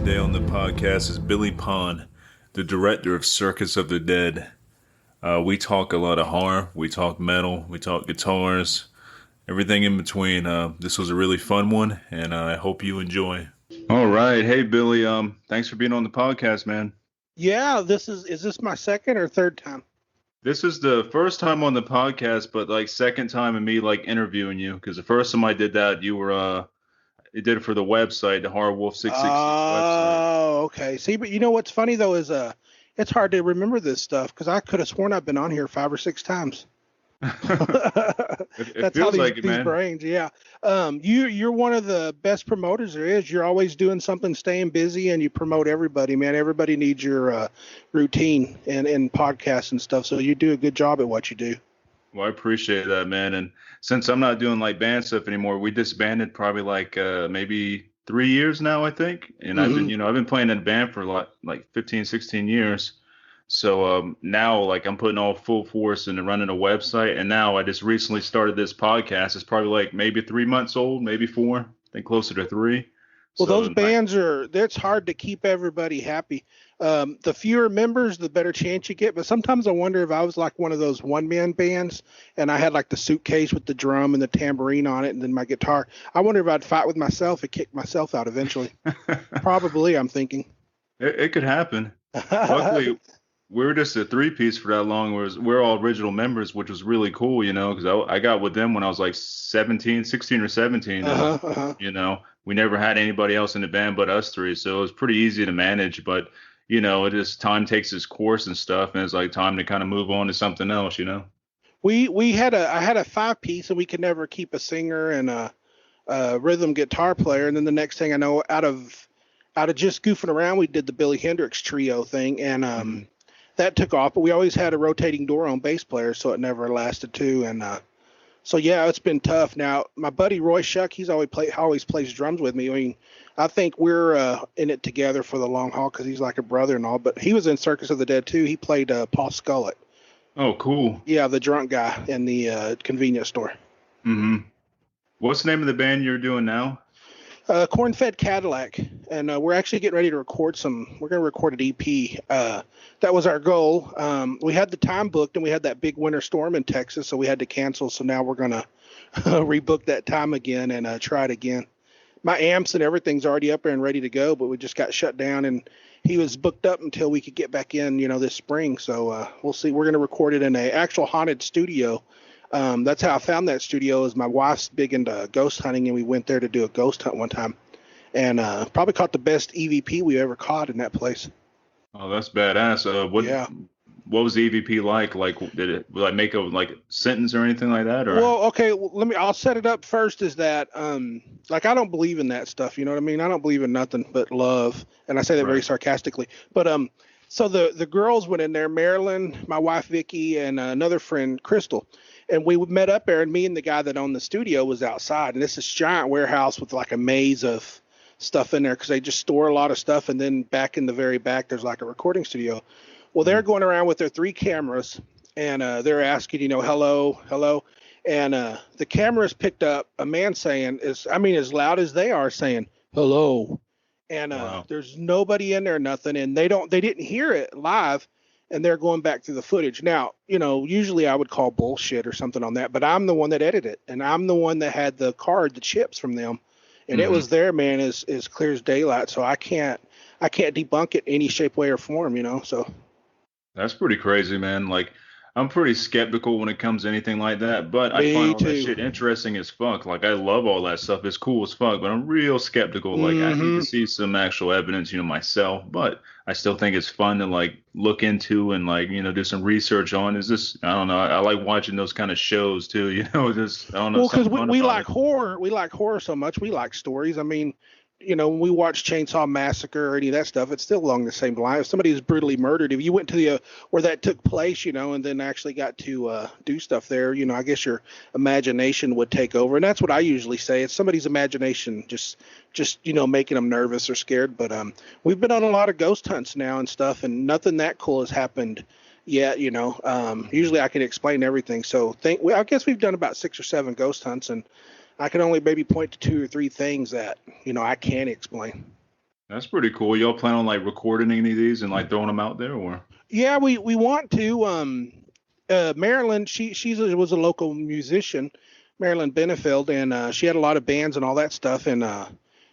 today on the podcast is Billy Pon, the director of Circus of the Dead. We talk a lot of horror, we talk metal, we talk guitars, everything in between. This was a really fun one, and I hope you enjoy. All right. Hey, Billy. Thanks for being on the podcast, man. Yeah, is this my second or third time? This is the first time on the podcast, but like second time in me like interviewing you, because the first time I did that, you did it for the website, the Horror Wolf 666 website. Oh, okay. See, but you know what's funny though is it's hard to remember this stuff because I could have sworn I've been on here 5 or 6 times. It That's how feels like it, these man. brains, yeah. You're one of the best promoters there is. You're always doing something, staying busy, and you promote everybody, man. Everybody needs your routine and podcasts and stuff. So you do a good job at what you do. Well, I appreciate that, man. And since I'm not doing like band stuff anymore, we disbanded probably like maybe 3 years now, I think. And I've been playing in a band for like 15, 16 years. So now like I'm putting all full force into running a website. And now I just recently started this podcast. It's probably like maybe 3 months old, maybe 4, I think closer to 3. Well, So those bands it's hard to keep everybody happy. The fewer members, the better chance you get. But sometimes I wonder if I was like one of those one-man bands and I had like the suitcase with the drum and the tambourine on it and then my guitar. I wonder if I'd fight with myself and kick myself out eventually. Probably, I'm thinking. it could happen. Luckily, we were just a 3-piece for that long. We're all original members, which was really cool, because I got with them when I was like 16 or 17. We never had anybody else in the band but us three, so it was pretty easy to manage. But it just time takes its course and stuff, and it's like time to kind of move on to something else. I had a 5-piece and we could never keep a singer and a rhythm guitar player, and then the next thing I know, out of just goofing around, we did the Billy Hendrix trio thing, and that took off. But we always had a rotating door on bass player, so it never lasted too. And so yeah, it's been tough. Now my buddy Roy Shuck, he's always plays drums with me. I mean, I think we're in it together for the long haul because he's like a brother and all. But he was in Circus of the Dead too. He played Paul Scullett. Oh, cool. Yeah, the drunk guy in the convenience store. Mm-hmm. What's the name of the band you're doing now? Corn-Fed Cadillac, and we're actually getting ready to record we're going to record an EP. That was our goal. We had the time booked, and we had that big winter storm in Texas, so we had to cancel. So now we're going to rebook that time again and try it again. My amps and everything's already up there and ready to go, but we just got shut down, and he was booked up until we could get back in, this spring. So we'll see. We're going to record it in an actual haunted studio. That's how I found that studio. Is my wife's big into ghost hunting, and we went there to do a ghost hunt one time, and probably caught the best EVP we ever caught in that place. Oh, that's badass. What was the EVP like? Like, did it make a sentence or anything like that? Or well, okay, I'll set it up first. Is that I don't believe in that stuff. You know what I mean? I don't believe in nothing but love, and I say that very sarcastically. But so the girls went in there, Marilyn, my wife Vicky, and another friend Crystal. And we met up there, and me and the guy that owned the studio was outside. And it's this giant warehouse with like a maze of stuff in there because they just store a lot of stuff. And then back in the very back, there's like a recording studio. Well, they're going around with their 3 cameras, and they're asking, hello, hello. And the cameras picked up a man saying, as loud as they are, saying, hello. And Wow. There's nobody in there, nothing. And they didn't hear it live. And they're going back through the footage. Now, usually I would call bullshit or something on that, but I'm the one that edited it, and I'm the one that had the chips from them, and it was there, man, as clear as daylight. So I can't debunk it any shape, way, or form, So That's pretty crazy, man. Like, I'm pretty skeptical when it comes to anything like that, but I find all that shit interesting as fuck. Like, I love all that stuff. It's cool as fuck, but I'm real skeptical. Like, I need to see some actual evidence, myself, but I still think it's fun to look into and do some research on. I don't know. I like watching those kind of shows too, I don't know. Well, because we like horror. We like horror so much. We like stories. I mean, when we watch Chainsaw Massacre or any of that stuff, it's still along the same line. If somebody is brutally murdered, if you went to the where that took place, and then actually got to do stuff there, I guess your imagination would take over. And that's what I usually say. It's somebody's imagination just making them nervous or scared. But we've been on a lot of ghost hunts now and stuff, and nothing that cool has happened yet. Usually I can explain everything. So I guess we've done about 6 or 7 ghost hunts, and I can only maybe point to 2 or 3 things that, I can't explain. That's pretty cool. Y'all plan on like recording any of these and like throwing them out there, or? Yeah, we want to. Marilyn, was a local musician, Marilyn Benefield, and she had a lot of bands and all that stuff. And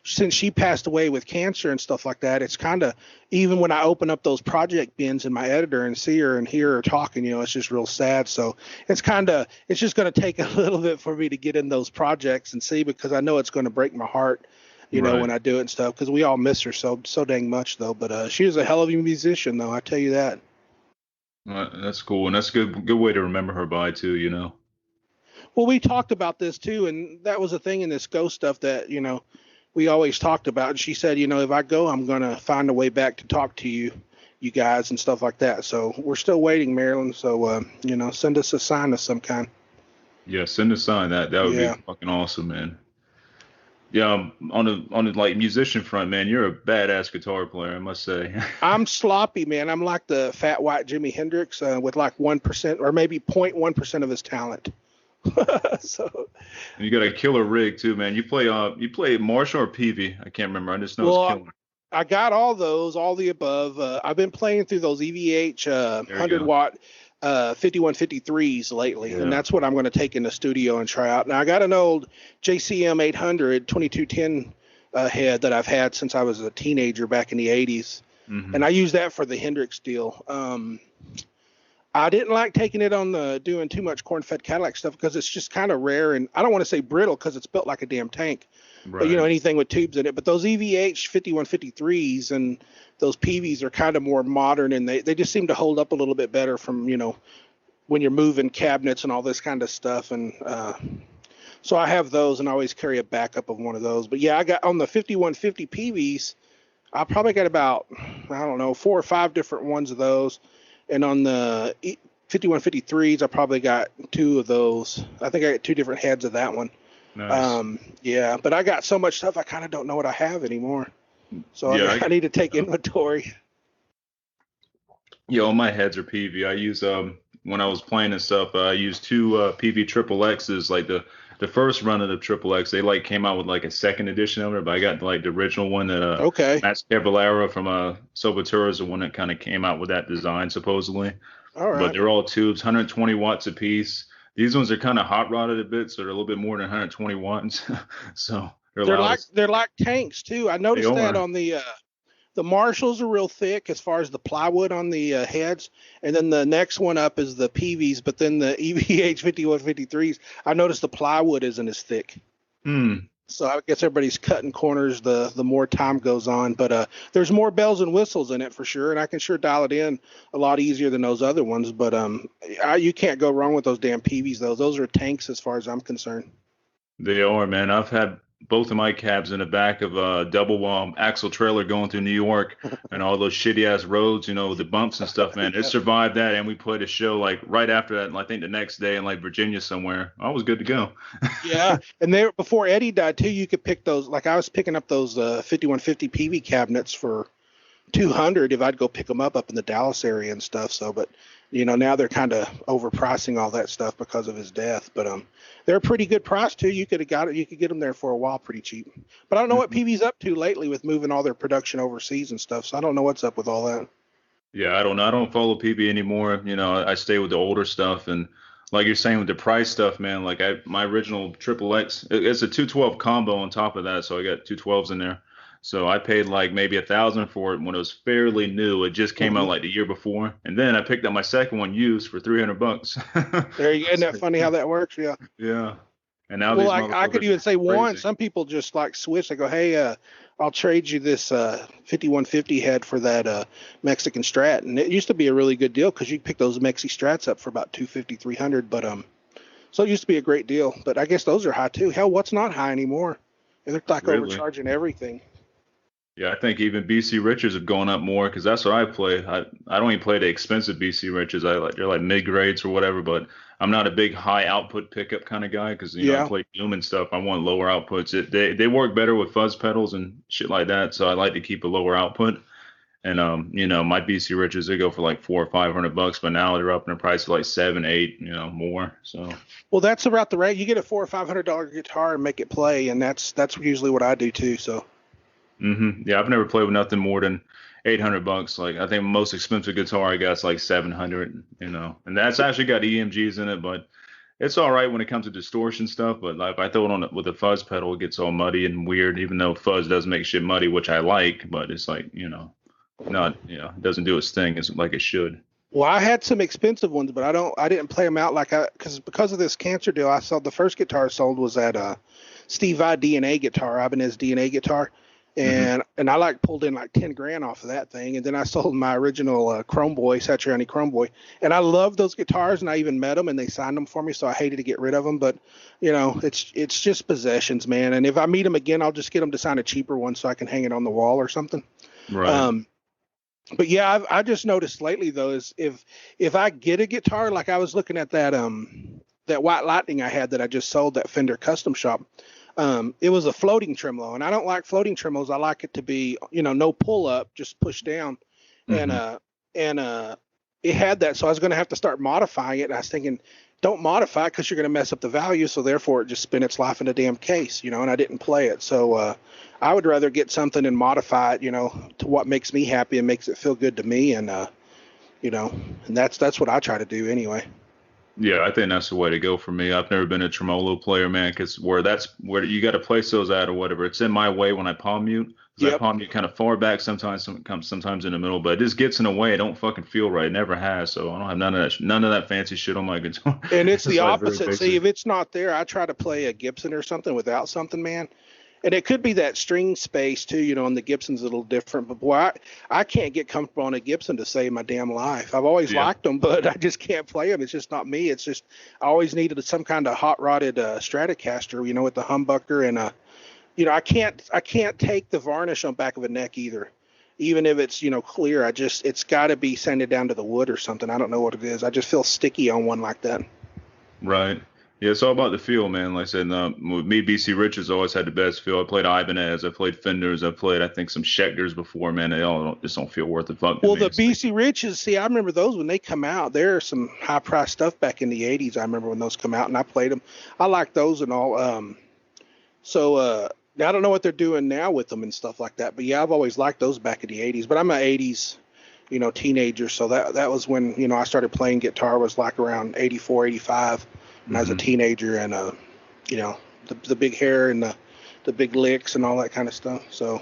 since she passed away with cancer and stuff like that, it's kind of, even when I open up those project bins in my editor and see her and hear her talking, it's just real sad. So it's just going to take a little bit for me to get in those projects and see, because I know it's going to break my heart, when I do it and stuff, because we all miss her so dang much though. But she was a hell of a musician though, I tell you that. That's cool, and that's a good way to remember her by too. Well, we talked about this too, and that was a thing in this ghost stuff that we always talked about. And she said, if I go, I'm gonna find a way back to talk to you guys and stuff like that. So we're still waiting, Marilyn. So send us a sign of some kind. Yeah, send a sign. That would be fucking awesome, man. Yeah, on the like musician front, man, you're a badass guitar player, I must say. I'm sloppy, man. I'm like the fat white Jimi Hendrix with like 1% or maybe 0.1% of his talent. So. And you got a killer rig too, man. You play Marshall or Peavey? I can't remember. I just know it's killer. I got all those, all the above. I've been playing through those EVH 100 watt 5153s lately, and that's what I'm going to take in the studio and try out. Now I got an old JCM 800 2210 head that I've had since I was a teenager back in the 80s, and I use that for the Hendrix deal. I didn't like taking it on doing too much corn-fed Cadillac stuff because it's just kind of rare, and I don't want to say brittle because it's built like a damn tank. Right. But anything with tubes in it. But those EVH 5153s and those Peaveys are kind of more modern, and they just seem to hold up a little bit better from when you're moving cabinets and all this kind of stuff. And so I have those, and I always carry a backup of one of those. But yeah, I got on the 5150 Peaveys, I probably got about 4 or 5 different ones of those. And on the 5153s, I probably got 2 of those. I think I got 2 different heads of that one. Nice. Yeah, but I got so much stuff I kind of don't know what I have anymore. So I need to take inventory. Yeah, all my heads are Peavey. I use when I was playing and stuff, I used 2 Peavey Triple X's, like the first run of the Triple X. They like came out with like a second edition of it, but I got like the original one that Matt Caballero from Sobatura is the one that kind of came out with that design supposedly. All right. But they're all tubes, 120 watts a piece. These ones are kind of hot rodded a bit, so they're a little bit more than 120 watts. So they're like tanks too. I noticed that on the Marshalls are real thick as far as the plywood on the heads, and then the next one up is the Peaveys, but then the EVH 5153s, I noticed the plywood isn't as thick. So I guess everybody's cutting corners the more time goes on, but there's more bells and whistles in it for sure, and I can sure dial it in a lot easier than those other ones. But you can't go wrong with those damn Peaveys though. Those are tanks as far as I'm concerned. They are, man. I've had both of my cabs in the back of a double axle trailer going through New York and all those shitty ass roads, the bumps and stuff, man. It survived that, and we played a show like right after that, and I think the next day in like Virginia somewhere. I was good to go. Yeah, and before Eddie died too, you could pick those. Like I was picking up those 5150 PV cabinets for $200 if I'd go pick them up in the Dallas area and stuff. So, but now they're kind of overpricing all that stuff because of his death. But they're a pretty good price too. You could get them there for a while pretty cheap. But I don't know what PV's up to lately with moving all their production overseas and stuff. So I don't know what's up with all that. Yeah, I don't know. I don't follow PV anymore. I stay with the older stuff, and like you're saying with the price stuff, man. Like my original Triple X, it's a 212 combo on top of that, so I got 212s in there. So I paid like maybe $1,000 for it when it was fairly new. It just came out like the year before, and then I picked up my second one used for $300. There you go. Isn't that funny how that works? Yeah. Yeah. And now I could even say one. Some people just like switch. They go, hey, I'll trade you this 5150 head for that Mexican Strat, and it used to be a really good deal because you could pick those Mexi Strats up for about $250, $300. But so it used to be a great deal. But I guess those are high too. Hell, what's not high anymore? They're like overcharging everything. Yeah, I think even BC Riches have gone up more because that's what I play. I don't even play the expensive BC Riches. They're like mid grades or whatever, but I'm not a big high output pickup kind of guy because I play Doom and stuff. I want lower outputs. They work better with fuzz pedals and shit like that, so I like to keep a lower output. And my BC Riches, they go for like $400 or $500, but now they're up in the price to like $700, $800, more. So well, that's about the rate. You get a $400 or $500 guitar and make it play, and that's usually what I do too. So. Yeah, I've never played with nothing more than $800. Like I think most expensive guitar I got is like 700. And that's actually got EMGs in it, but it's all right when it comes to distortion stuff. But like if I throw it on it with a fuzz pedal, it gets all muddy and weird. Even though fuzz does make shit muddy, which I like, but it's like not it doesn't do its thing as like it should. Well, I had some expensive ones, but I didn't play them out because of this cancer deal. I sold the first guitar I sold was that Steve Vai DNA guitar, Ibanez DNA guitar, and I like pulled in like 10 grand off of that thing, and then I sold my original Chrome Boy, Satriani Chrome Boy, and I love those guitars, and I even met them, and they signed them for me, so I hated to get rid of them, but it's just possessions, man, and if I meet them again, I'll just get them to sign a cheaper one so I can hang it on the wall or something. Right. But yeah, I just noticed lately though is if I get a guitar, like I was looking at that White Lightning I had that I just sold, that Fender Custom Shop. It was a floating tremolo, and I don't like floating tremolos. I like it to be no pull up, just push down, and it had that, so I was going to have to start modifying it. And I was thinking, don't modify it because you're going to mess up the value. So therefore, it just spent its life in a damn case, and I didn't play it. So I would rather get something and modify it, to what makes me happy and makes it feel good to me, and and that's what I try to do anyway. Yeah, I think that's the way to go for me. I've never been a tremolo player, man, because that's where you got to place those at or whatever. It's in my way when I palm mute. Because I palm mute kind of far back sometimes, sometimes in the middle, but it just gets in the way. It don't fucking feel right. It never has. So I don't have none of that fancy shit on my guitar. And it's the opposite. See, if it's not there, I try to play a Gibson or something without something, man. And it could be that string space too, and the Gibson's a little different. But boy, I can't get comfortable on a Gibson to save my damn life. I've always liked them, but I just can't play them. It's just not me. It's just I always needed some kind of hot rodded Stratocaster, with the humbucker, and I can't take the varnish on back of a neck either, even if it's clear. It's got to be sanded down to the wood or something. I don't know what it is. I just feel sticky on one like that. Right. Yeah, it's all about the feel, man. Like I said, with me, BC Richards always had the best feel. I played Ibanez, I played Fenders, I played, I think, some Schecters before, man. They all just don't feel worth the fuck. Well, the BC Richards, see, I remember those when they come out. There's some high-priced stuff back in the 80s. I remember when those come out, and I played them. I like those and all. I don't know what they're doing now with them and stuff like that. But, yeah, I've always liked those back in the 80s. But I'm an 80s, teenager, so that was when, I started playing guitar was like around 84, 85. When I was a teenager, and the big hair and the big licks and all that kind of stuff. So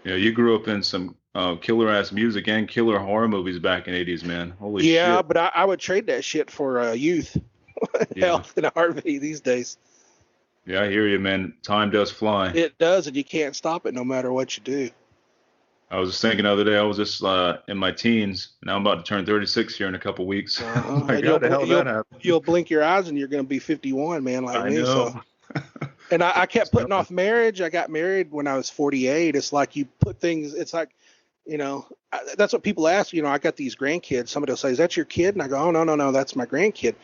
yeah, you grew up in some killer ass music and killer horror movies back in the 80s, man. Holy shit. Yeah, but I would trade that shit for youth, health, and a Harvey these days. Yeah, I hear you, man. Time does fly. It does, and you can't stop it no matter what you do. I was just thinking the other day, I was just in my teens. Now I'm about to turn 36 here in a couple weeks. Oh my God, the hell that happened? You'll blink your eyes and you're going to be 51, man, like me. Know. So. And I kept putting off marriage. I got married when I was 48. It's like you put things, it's like, that's what people ask. I got these grandkids. Somebody will say, is that your kid? And I go, oh, no, that's my grandkid.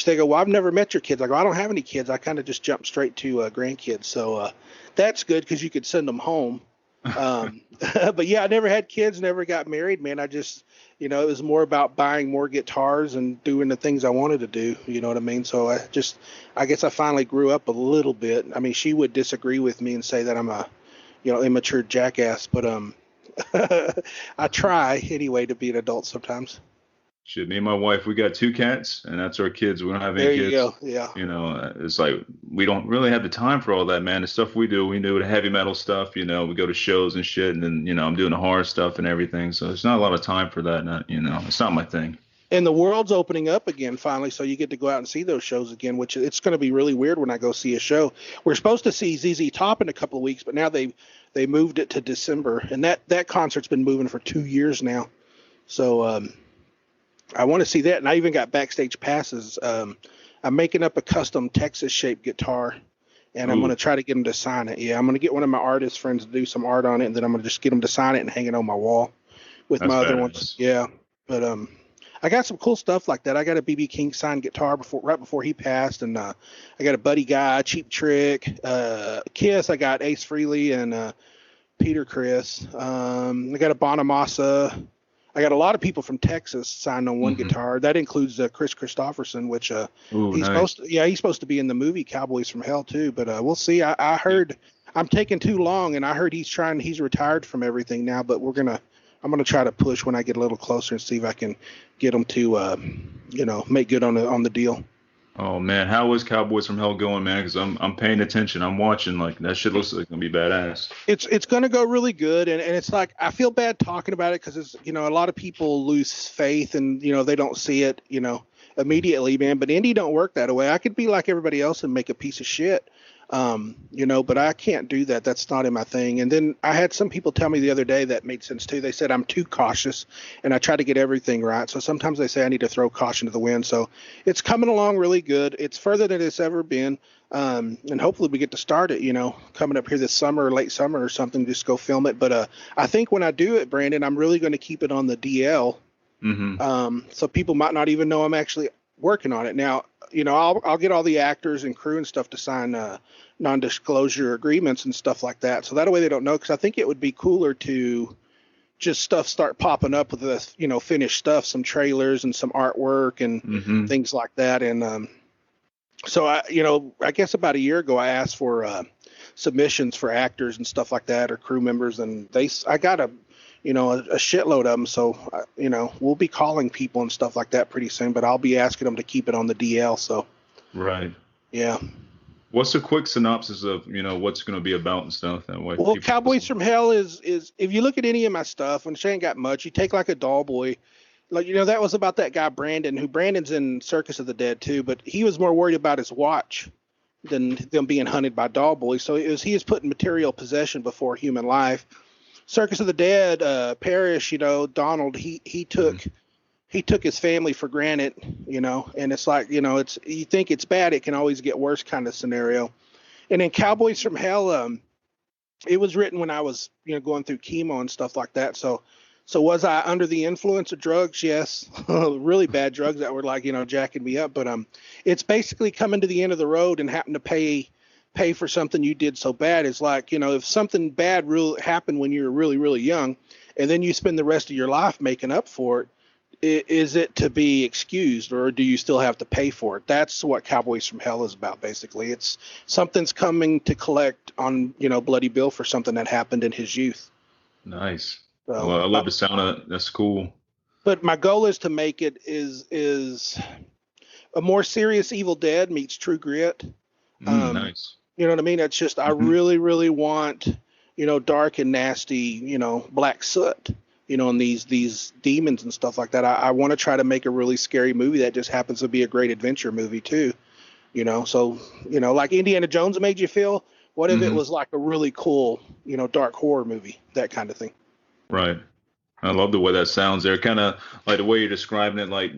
They go, well, I've never met your kids. I go, I don't have any kids. I kind of just jumped straight to grandkids. So that's good because you could send them home. But yeah, I never had kids, never got married, man. I just, it was more about buying more guitars and doing the things I wanted to do. You know what I mean? So I guess I finally grew up a little bit. I mean, she would disagree with me and say that I'm a, immature jackass, but, I try anyway to be an adult sometimes. Shit, me and my wife, we got 2 cats, and that's our kids. We don't have any kids. There you go, yeah. It's like we don't really have the time for all that, man. The stuff we do the heavy metal stuff, we go to shows and shit, and then, I'm doing the horror stuff and everything. So there's not a lot of time for that, it's not my thing. And the world's opening up again finally, so you get to go out and see those shows again, which it's going to be really weird when I go see a show. We're supposed to see ZZ Top in a couple of weeks, but now they moved it to December, and that concert's been moving for 2 years now. So I want to see that, and I even got backstage passes. I'm making up a custom Texas-shaped guitar, and I'm going to try to get them to sign it. Yeah, I'm going to get one of my artist friends to do some art on it, and then I'm going to just get them to sign it and hang it on my wall with my other ones. Yeah, but I got some cool stuff like that. I got a B.B. King signed guitar right before he passed, and I got a Buddy Guy, Cheap Trick, Kiss. I got Ace Frehley and Peter Criss. I got a Bonamassa. I got a lot of people from Texas signed on one guitar. That includes Chris Christopherson, which he's nice. supposed to be in the movie Cowboys from Hell too. But we'll see. I heard I'm taking too long, and I heard he's retired from everything now, but I'm gonna try to push when I get a little closer and see if I can get him to, make good on the deal. Oh man, how is Cowboys from Hell going, man? Because I'm paying attention. I'm watching. Like that shit looks like it's gonna be badass. It's gonna go really good, and it's like I feel bad talking about it because it's a lot of people lose faith and they don't see it immediately, man. But indie don't work that way. I could be like everybody else and make a piece of shit, but I can't do that. That's not in my thing. And then I had some people tell me the other day that made sense too. They said I'm too cautious and I try to get everything right. So sometimes they say I need to throw caution to the wind. So it's coming along really good. It's further than it's ever been. And hopefully we get to start it, coming up here this summer or late summer or something, just go film it. But I think when I do it, Brandon, I'm really going to keep it on the DL. Mm-hmm. So people might not even know I'm actually working on it. Now, I'll get all the actors and crew and stuff to sign non-disclosure agreements and stuff like that. So that way they don't know, because I think it would be cooler to just start popping up with the, finished stuff, some trailers and some artwork and things like that. And so I guess about a year ago I asked for submissions for actors and stuff like that, or crew members, and I got a shitload of them. So, we'll be calling people and stuff like that pretty soon, but I'll be asking them to keep it on the DL. So, right. Yeah. What's a quick synopsis of, what's going to be about and stuff? That way. Well, Cowboys from Hell is if you look at any of my stuff, and she ain't got much, you take like a doll boy. Like, that was about that guy, Brandon's in Circus of the Dead too, but he was more worried about his watch than them being hunted by doll boys. So he is putting material possession before human life. Circus of the Dead, Parrish, Donald, he took his family for granted, and it's like, it's, you think it's bad, it can always get worse kind of scenario. And then Cowboys from Hell, it was written when I was, going through chemo and stuff like that. So was I under the influence of drugs? Yes. Really bad drugs that were like, jacking me up. But it's basically coming to the end of the road and having to pay for something you did so bad. It's like, if something bad really happened when you were really, really young, and then you spend the rest of your life making up for it, is it to be excused, or do you still have to pay for it? That's what Cowboys from Hell is about, basically. It's something's coming to collect on, Bloody Bill for something that happened in his youth. Nice. So, well, I love the sound of it. That's cool. But my goal is to make it is a more serious Evil Dead meets True Grit. Nice. You know what I mean? It's just, I really, really want, dark and nasty, black soot, and these demons and stuff like that. I want to try to make a really scary movie that just happens to be a great adventure movie too, so, like Indiana Jones made you feel. What if it was like a really cool, dark horror movie, that kind of thing. Right. I love the way that sounds there. Kind of like the way you're describing it, like,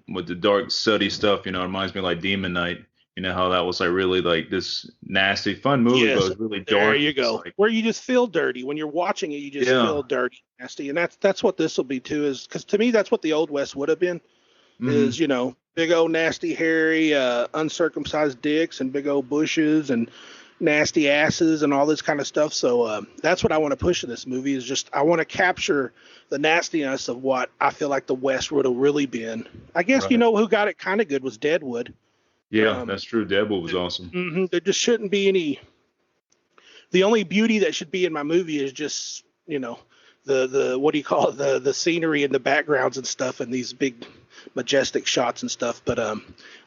with the dark, sooty stuff, it reminds me of like Demon Knight. How that was like really like this nasty, fun movie, yes, but it was really dark. There you go. Like, where you just feel dirty. When you're watching it, you just feel dirty, nasty. And that's what this will be too, is because to me, that's what the Old West would have been, is, big old nasty, hairy, uncircumcised dicks and big old bushes and nasty asses and all this kind of stuff. So that's what I want to push in this movie, is just I want to capture the nastiness of what I feel like the West would have really been. I guess, right. Who got it kind of good was Deadwood. Yeah, that's true. Deadwood was awesome. There just shouldn't be any. The only beauty that should be in my movie is just, the what do you call it, the scenery and the backgrounds and stuff, and these big majestic shots and stuff. But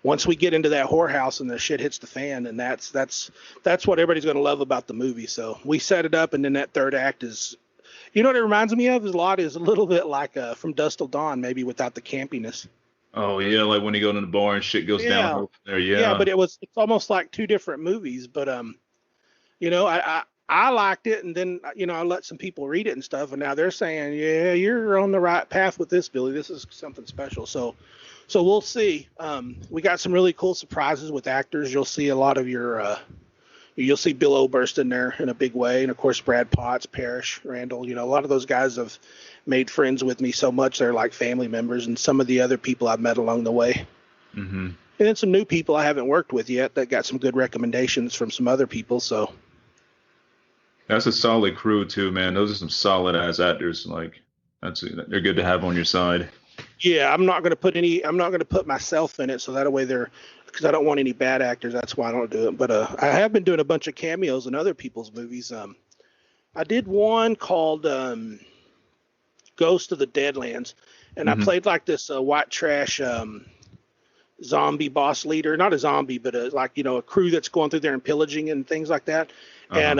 once we get into that whorehouse and the shit hits the fan, and that's what everybody's going to love about the movie. So we set it up, and then that third act is, what it reminds me of is a little bit like From Dusk Till Dawn, maybe without the campiness. Oh yeah, like when you go to the bar and shit goes down there. Yeah, but it's almost like two different movies. But I liked it, and then I let some people read it and stuff, and now they're saying, yeah, you're on the right path with this, Billy. This is something special. So we'll see. We got some really cool surprises with actors. You'll see a lot of you'll see Bill Oberst in there in a big way, and of course Brad Potts, Parrish, Randall. A lot of those guys have made friends with me so much they're like family members, and some of the other people I've met along the way. And then some new people I haven't worked with yet that got some good recommendations from some other people. So that's a solid crew too, man. Those are some solid ass actors. Like they're good to have on your side. Yeah, I'm not going to put myself in it, so that way because I don't want any bad actors. That's why I don't do it. But I have been doing a bunch of cameos in other people's movies. I did one called Ghost of the Deadlands, and I played like this white trash zombie boss leader, not a zombie, but a crew that's going through there and pillaging and things like that. And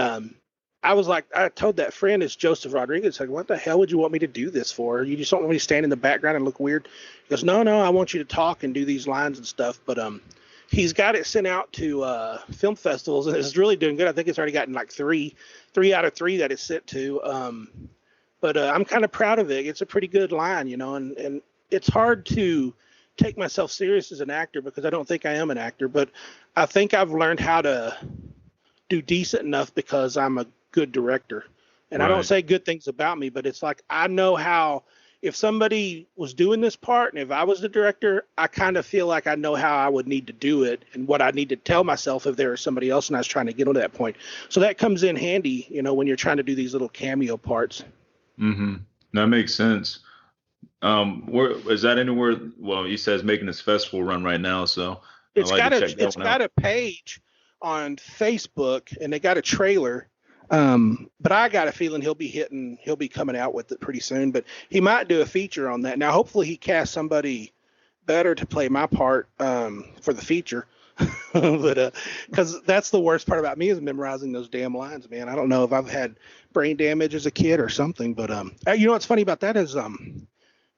I told that friend, it's Joseph Rodriguez, like, what the hell would you want me to do this for? You just don't want me to stand in the background and look weird? He goes, no, I want you to talk and do these lines and stuff. But he's got it sent out to film festivals, and it's really doing good. I think it's already gotten like three out of 3 that it's sent to. But I'm kind of proud of it. It's a pretty good line, and it's hard to take myself serious as an actor because I don't think I am an actor, but I think I've learned how to do decent enough because I'm a good director. And I don't say good things about me, but it's like I know how, if somebody was doing this part and if I was the director, I kind of feel like I know how I would need to do it and what I need to tell myself if there was somebody else and I was trying to get to that point. So that comes in handy, when you're trying to do these little cameo parts. That makes sense. Where is that anywhere? Well, he says making this festival run right now, so it's got a page on Facebook and they got a trailer. But I got a feeling he'll be coming out with it pretty soon. But he might do a feature on that. Now, hopefully, he casts somebody better to play my part for the feature. But because that's the worst part about me is memorizing those damn lines, man. I don't know if I've had brain damage as a kid or something, but what's funny about that is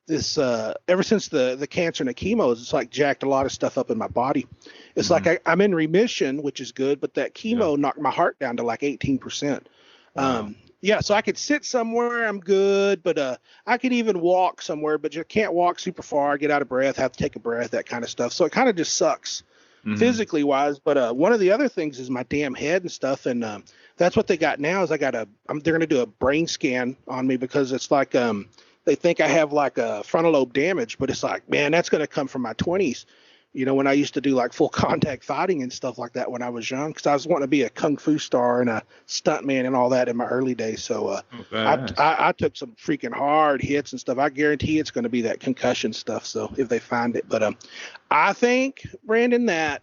this ever since the cancer and the chemo, it's like jacked a lot of stuff up in my body. It's like I'm in remission, which is good, but that chemo knocked my heart down to like 18%. Wow. So I could sit somewhere, I'm good, but I could even walk somewhere, but you can't walk super far, get out of breath, have to take a breath, that kind of stuff. So it kind of just sucks. Physically wise, but one of the other things is my damn head and stuff, and that's what they got now is they're going to do a brain scan on me because it's like they think I have like a frontal lobe damage, but it's like, man, that's going to come from my 20s, when I used to do like full contact fighting and stuff like that when I was young, because I was wanting to be a kung fu star and a stuntman and all that in my early days. So I took some freaking hard hits and stuff. I guarantee it's going to be that concussion stuff. So if they find it, but I think, Brandon, that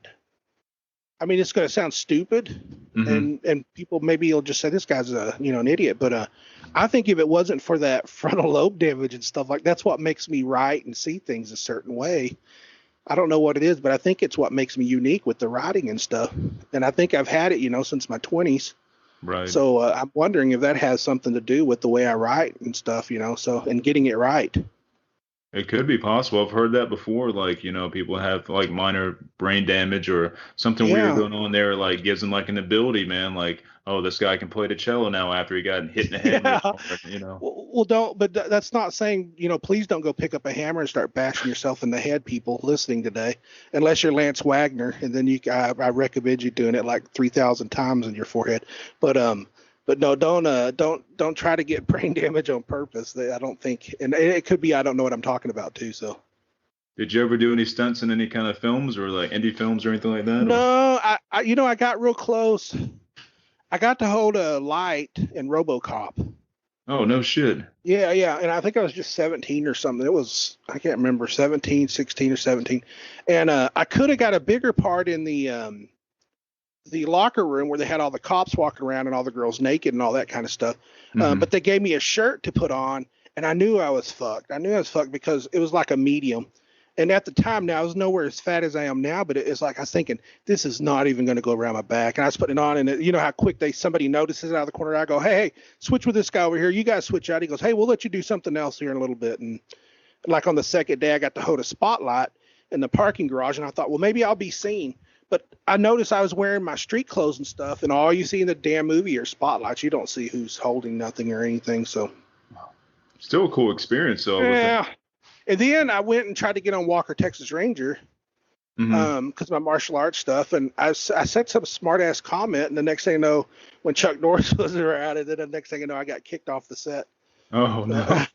it's going to sound stupid, and people maybe will just say this guy's an idiot, but I think if it wasn't for that frontal lobe damage and stuff that's what makes me write and see things a certain way. I don't know what it is, but I think it's what makes me unique with the writing and stuff. And I think I've had it, since my 20s. Right. So I'm wondering if that has something to do with the way I write and stuff, and getting it right. It could be possible. I've heard that before. Like, people have like minor brain damage or something weird going on there, like gives them like an ability, man. Like, oh, this guy can play the cello now after he got hit in the head. Well, but that's not saying, please don't go pick up a hammer and start bashing yourself in the head, people listening today, unless you're Lance Wagner. And then I recommend you doing it like 3,000 times in your forehead. But no, don't try to get brain damage on purpose. I don't think, and it could be I don't know what I'm talking about too. So, did you ever do any stunts in any kind of films or like indie films or anything like that? No, I got real close. I got to hold a light in RoboCop. Oh, no shit. Yeah, and I think I was just 17 or something. It was, I can't remember, 17, 16 or 17, and I could have got a bigger part in the locker room where they had all the cops walking around and all the girls naked and all that kind of stuff. But they gave me a shirt to put on, and I knew I was fucked. Because it was like a medium. And at the time now, I was nowhere as fat as I am now, but it's like I was thinking, this is not even going to go around my back. And I was putting it on, and you know how quick somebody notices out of the corner. I go, hey, switch with this guy over here. You guys switch out. He goes, hey, we'll let you do something else here in a little bit. And like on the second day, I got to hold a spotlight in the parking garage, and I thought, well, maybe I'll be seen. But I noticed I was wearing my street clothes and stuff, and all you see in the damn movie are spotlights. You don't see who's holding nothing or anything. So, still a cool experience, though. Yeah. And then I went and tried to get on Walker, Texas Ranger, because my martial arts stuff. And I said some smart ass comment, and the next thing you know, when Chuck Norris was around, and then the next thing you know, I got kicked off the set. Oh no.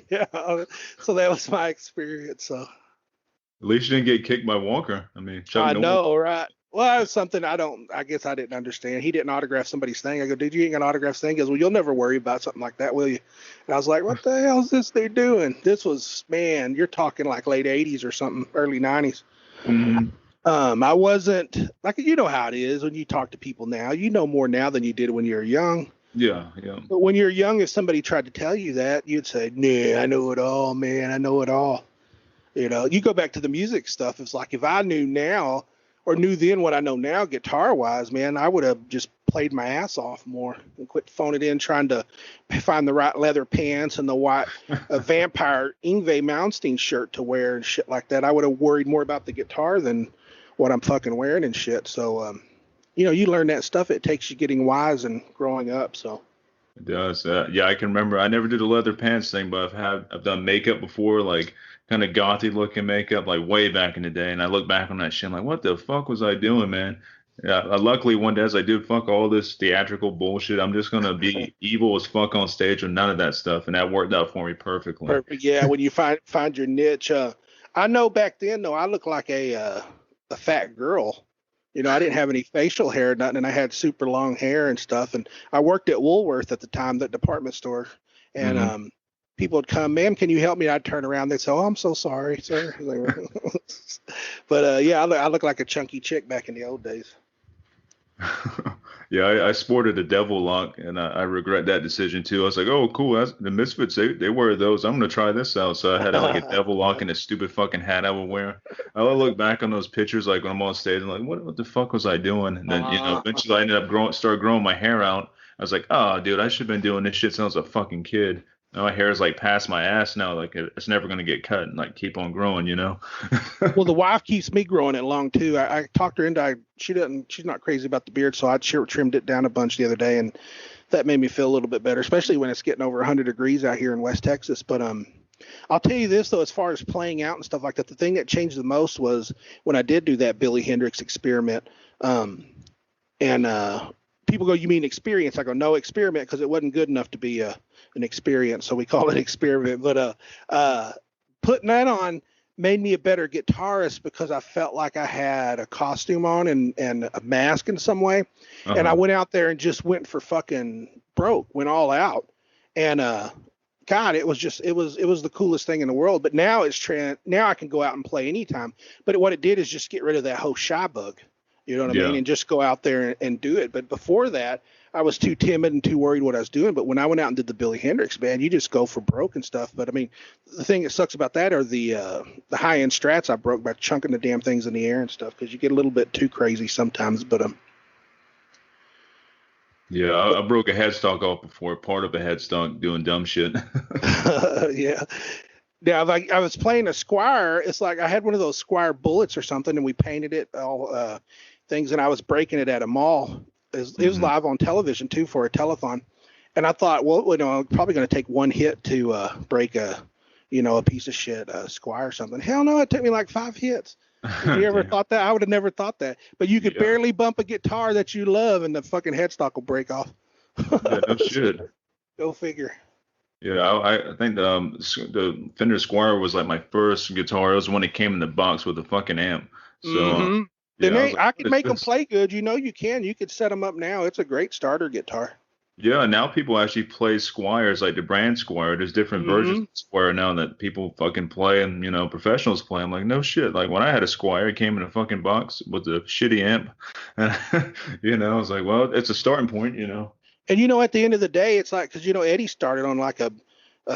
Yeah. So that was my experience. So. At least you didn't get kicked by Walker. I mean, Chuck Norris. I know, right? Well, that's something I guess I didn't understand. He didn't autograph somebody's thing. I go, dude, you ain't gonna autograph this thing? He goes, well, you'll never worry about something like that, will you? And I was like, what the hell is this dude doing? This was, man, you're talking like late 80s or something, early 90s. Mm-hmm. I wasn't, like, you know how it is when you talk to people now. You know more now than you did when you were young. Yeah, yeah. But when you're young, if somebody tried to tell you that, you'd say, nah, I know it all, man. I know it all. You know, you go back to the music stuff. It's like if I knew now or knew then what I know now guitar wise, man, I would have just played my ass off more and quit phoning it in trying to find the right leather pants and the white vampire Yngwie Malmsteen shirt to wear and shit like that. I would have worried more about the guitar than what I'm fucking wearing and shit. So, you know, you learn that stuff. It takes you getting wise and growing up. So. It does. Yeah, I can remember. I never did the leather pants thing, but I've done makeup before, like kind of gothy looking makeup, like way back in the day. And I look back on that shit, I'm like, what the fuck was I doing, man? Yeah, luckily one day as I did fuck all this theatrical bullshit, I'm just gonna be evil as fuck on stage with none of that stuff, and that worked out for me perfectly. Perfect. Yeah, when you find your niche. I know back then though, I looked like a fat girl. You know, I didn't have any facial hair or nothing, and I had super long hair and stuff. And I worked at Woolworth at the time, that department store. And people would come, ma'am, can you help me? I'd turn around. They'd say, oh, I'm so sorry, sir. But yeah, I look like a chunky chick back in the old days. Yeah, I sported a devil lock, and I regret that decision too. I was like, oh, cool. The Misfits, they wear those. I'm gonna try this out. So I had like a devil lock and a stupid fucking hat I would wear. I look back on those pictures, like when I'm on stage, and like, what the fuck was I doing? And then eventually I ended up start growing my hair out. I was like, oh, dude, I should have been doing this shit since I was a fucking kid. Now my hair is like past my ass now, like it's never gonna get cut and like keep on growing, you know. Well, the wife keeps me growing it long too. I talked her into she's not crazy about the beard, so I trimmed it down a bunch the other day, and that made me feel a little bit better, especially when it's getting over 100 degrees out here in West Texas. But I'll tell you this though, as far as playing out and stuff like that, the thing that changed the most was when I did do that Billy Hendrix experiment. People go, you mean experience? I go, no, experiment, because it wasn't good enough to be an experience, so we call it experiment. But putting that on made me a better guitarist because I felt like I had a costume on and a mask in some way. And I went out there and just went for fucking broke, went all out. And God, it was the coolest thing in the world. But now now I can go out and play anytime. But what it did is just get rid of that whole shy bug. You know what I mean? And just go out there and do it. But before that, I was too timid and too worried what I was doing. But when I went out and did the Billy Hendrix, man, you just go for broke and stuff. But I mean, the thing that sucks about that are the high end strats I broke by chunking the damn things in the air and stuff, because you get a little bit too crazy sometimes. But yeah, I broke a headstock off before, part of a headstock doing dumb shit. Yeah. Now, like I was playing a Squire. It's like I had one of those Squire bullets or something, and we painted it all things, and I was breaking it at a mall. It was live on television too for a telethon, and I thought, well, you know, I'm probably going to take one hit to break a piece of shit Squire or something. Hell no, it took me like 5 hits. Have you ever thought that? I would have never thought that. But you could barely bump a guitar that you love, and the fucking headstock will break off. Yeah, no shit. Go figure. Yeah, I think the Fender Squire was like my first guitar. It was when it came in the box with the fucking amp. So I could make them play good. You know, you can. You could set them up now. It's a great starter guitar. Yeah, now people actually play Squires, like the brand Squire. There's different versions of Squire now that people fucking play, and professionals play. I'm like, no shit. Like when I had a Squire, it came in a fucking box with a shitty amp, and I was like, well, it's a starting point, And at the end of the day, it's like, because Eddie started on like a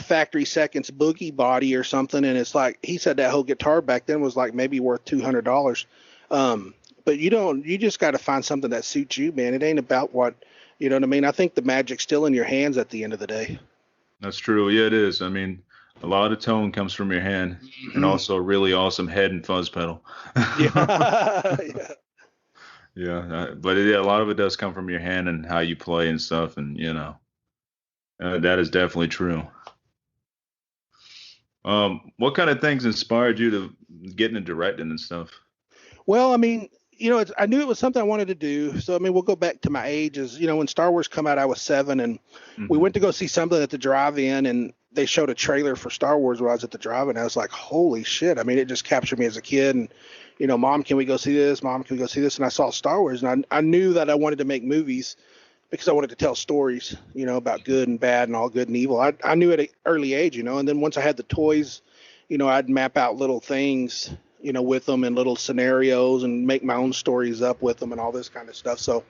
Factory Seconds boogie body or something, and it's like he said that whole guitar back then was like maybe worth $200. But you just got to find something that suits you, man. It ain't about what, you know what I mean? I think the magic's still in your hands at the end of the day. That's true. Yeah, it is. I mean, a lot of tone comes from your hand, and also a really awesome head and fuzz pedal. Yeah. Yeah, but a lot of it does come from your hand and how you play and stuff, and that is definitely true. What kind of things inspired you to get into directing and stuff? Well, I mean, I knew it was something I wanted to do. So, I mean, we'll go back to my ages. When Star Wars come out, I was 7, and we went to go see something at the drive-in, and they showed a trailer for Star Wars while I was at the drive-in. I was like, holy shit. I mean, it just captured me as a kid. And, Mom, can we go see this? Mom, can we go see this? And I saw Star Wars, and I knew that I wanted to make movies because I wanted to tell stories, about good and bad and all good and evil. I knew at an early age, and then once I had the toys, I'd map out little things, with them and little scenarios and make my own stories up with them and all this kind of stuff. So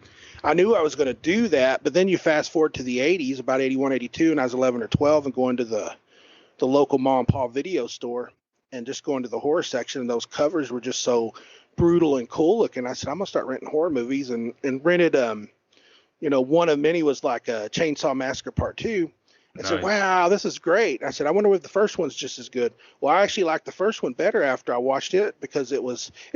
I knew I was going to do that. But then you fast forward to the 80s, about 81, 82, and I was 11 or 12 and going to the local mom and pop video store and just going to the horror section. And those covers were just so brutal and cool looking. I said, I'm going to start renting horror movies and rented, one of many was like a Chainsaw Massacre Part 2. I said, wow, this is great. I said, I wonder if the first one's just as good. Well, I actually liked the first one better after I watched it because it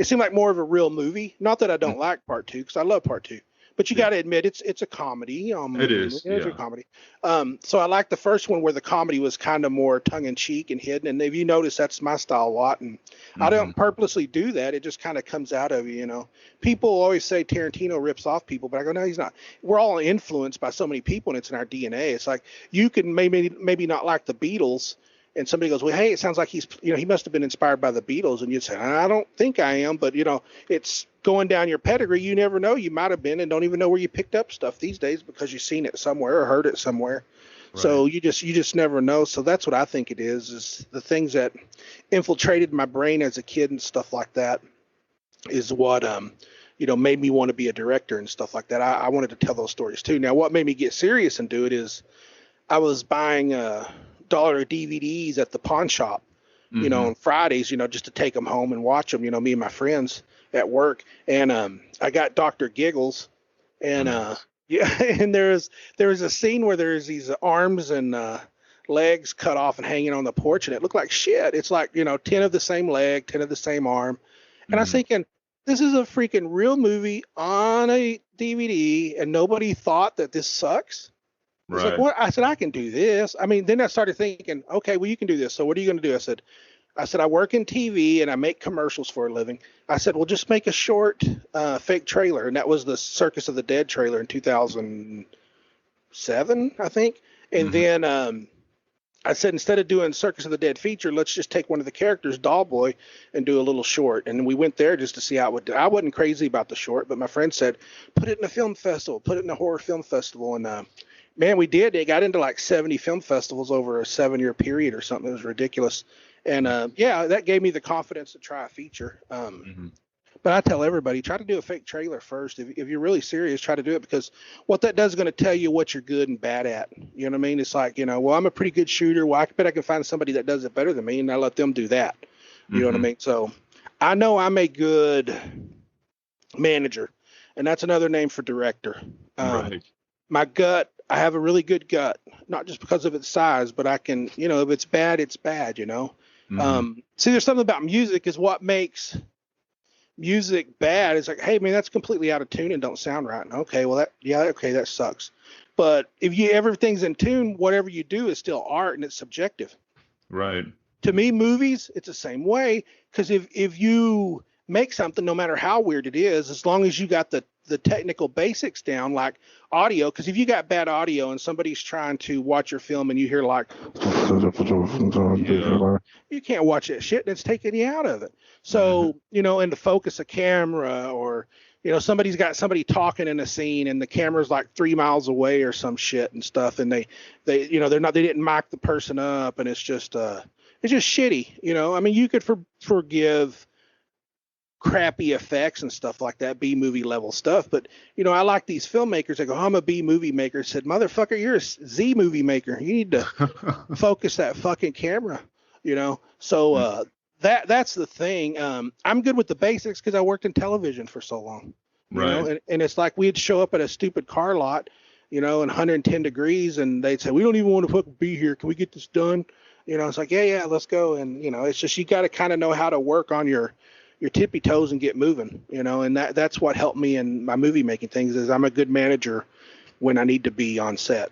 seemed like more of a real movie. Not that I don't like Part 2 because I love Part 2. But you got to admit, it's a comedy. It is. It's a comedy. So I like the first one where the comedy was kind of more tongue-in-cheek and hidden. And if you notice, that's my style a lot. And I don't purposely do that. It just kind of comes out of you, People always say Tarantino rips off people, but I go, no, he's not. We're all influenced by so many people, and it's in our DNA. It's like you can maybe not like the Beatles, and somebody goes, well, hey, it sounds like he's, he must have been inspired by the Beatles. And you'd say, I don't think I am, but, it's going down your pedigree. You never know. You might have been and don't even know where you picked up stuff these days because you've seen it somewhere or heard it somewhere. Right. So you just never know. So that's what I think it is the things that infiltrated my brain as a kid and stuff like that is what, made me want to be a director and stuff like that. I wanted to tell those stories too. Now, what made me get serious and do it is I was buying dollar DVDs at the pawn shop, on Fridays, just to take them home and watch them, me and my friends at work. And I got Dr. Giggles, and and there was a scene where there's these arms and legs cut off and hanging on the porch, and it looked like shit. It's like 10 of the same leg, 10 of the same arm, and I was thinking, this is a freaking real movie on a DVD, and nobody thought that this sucks. Right. Like, what? I said, I can do this. I mean, then I started thinking, okay, well, you can do this. So what are you going to do? I said, I work in TV and I make commercials for a living. I said, well, just make a short fake trailer. And that was the Circus of the Dead trailer in 2007, I think. And then I said, instead of doing Circus of the Dead feature, let's just take one of the characters, Doll Boy, and do a little short. And we went there just to see how it would do. I wasn't crazy about the short, but my friend said, put it in a film festival, put it in a horror film festival. And man, we did. It got into like 70 film festivals over a 7-year period or something. It was ridiculous. And that gave me the confidence to try a feature. But I tell everybody, try to do a fake trailer first. If you're really serious, try to do it, because what that does is going to tell you what you're good and bad at. You know what I mean? It's like, well, I'm a pretty good shooter. Well, I bet I can find somebody that does it better than me, and I let them do that. You know what I mean? So I know I'm a good manager, and that's another name for director. Right. My gut, I have a really good gut, not just because of its size, but I can, if it's bad, it's bad, See, there's something about music is what makes music bad. It's like, hey, man, that's completely out of tune and don't sound right. And okay, well, that sucks. But if everything's in tune, whatever you do is still art and it's subjective. Right. To me, movies, it's the same way, because if you make something, no matter how weird it is, as long as you got the technical basics down, like audio, because if you got bad audio and somebody's trying to watch your film and you hear like, you can't watch that shit, and it's taking you out of it. So, and to focus a camera, or, somebody's got somebody talking in a scene and the camera's like 3 miles away or some shit and stuff. And they didn't mic the person up, and it's just shitty. I mean, you could forgive crappy effects and stuff like that, B movie level stuff. But, I like these filmmakers that go, I'm a B movie maker. I said, motherfucker, you're a Z movie maker. You need to focus that fucking camera, So that's the thing. I'm good with the basics because I worked in television for so long. And it's like we'd show up at a stupid car lot, in 110 degrees, and they'd say, we don't even want to fucking be here. Can we get this done? It's like, yeah, let's go. And, it's just, you got to kind of know how to work on your tippy toes and get moving, and that's what helped me in my movie making things, is I'm a good manager when I need to be on set.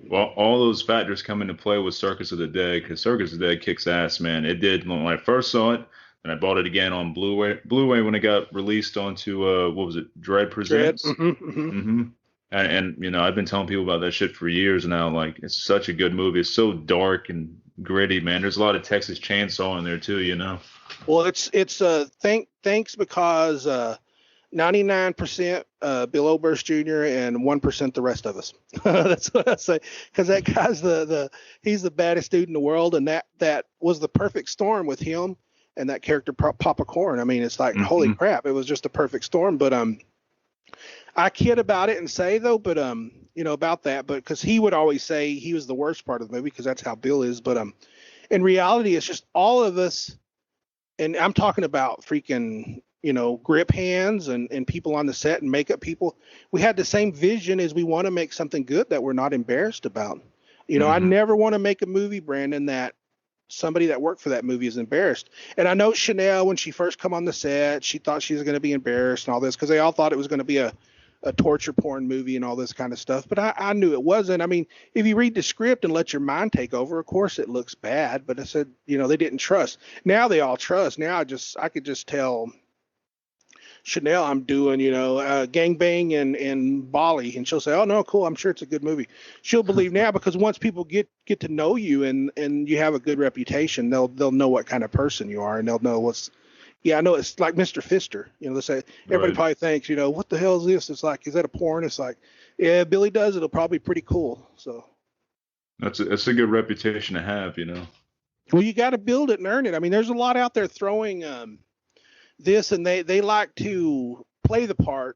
Well, all those factors come into play with Circus of the Dead, because Circus of the Dead kicks ass, man. It did when I first saw it, and I bought it again on Blu-ray when it got released onto what was it, Dread Presents. And I've been telling people about that shit for years now. Like, it's such a good movie. It's so dark and gritty, man. There's a lot of Texas Chainsaw in there too, you know. Well, thanks because 99% Bill Oberst Jr. and 1% the rest of us. That's what I say. Because that guy's he's the baddest dude in the world, and that was the perfect storm with him and that character Papa Corn. I mean, it's like holy crap, it was just a perfect storm. But I kid about it and say though, but about that, but because he would always say he was the worst part of the movie because that's how Bill is. But in reality, it's just all of us, and I'm talking about freaking grip hands and people on the set and makeup people. We had the same vision as we want to make something good that we're not embarrassed about. I never want to make a movie, Brandon, that somebody that worked for that movie is embarrassed. And I know Chanel, when she first come on the set, she thought she was going to be embarrassed and all this because they all thought it was going to be a torture porn movie and all this kind of stuff. But I knew it wasn't. I mean, if you read the script and let your mind take over, of course it looks bad. But I said, they didn't trust. Now they all trust. Now I could just tell Chanel I'm doing, gangbang and Bali, and she'll say, "Oh no, cool. I'm sure it's a good movie." She'll believe now because once people get to know you and you have a good reputation, they'll know what kind of person you are, and they'll know what's. Yeah, I know it's like Mr. Fister. They say everybody probably thinks, what the hell is this? It's like, is that a porn? It's like, yeah, Billy does. It'll probably be pretty cool. So that's a good reputation to have, Well, you got to build it and earn it. I mean, there's a lot out there throwing this, and they like to play the part,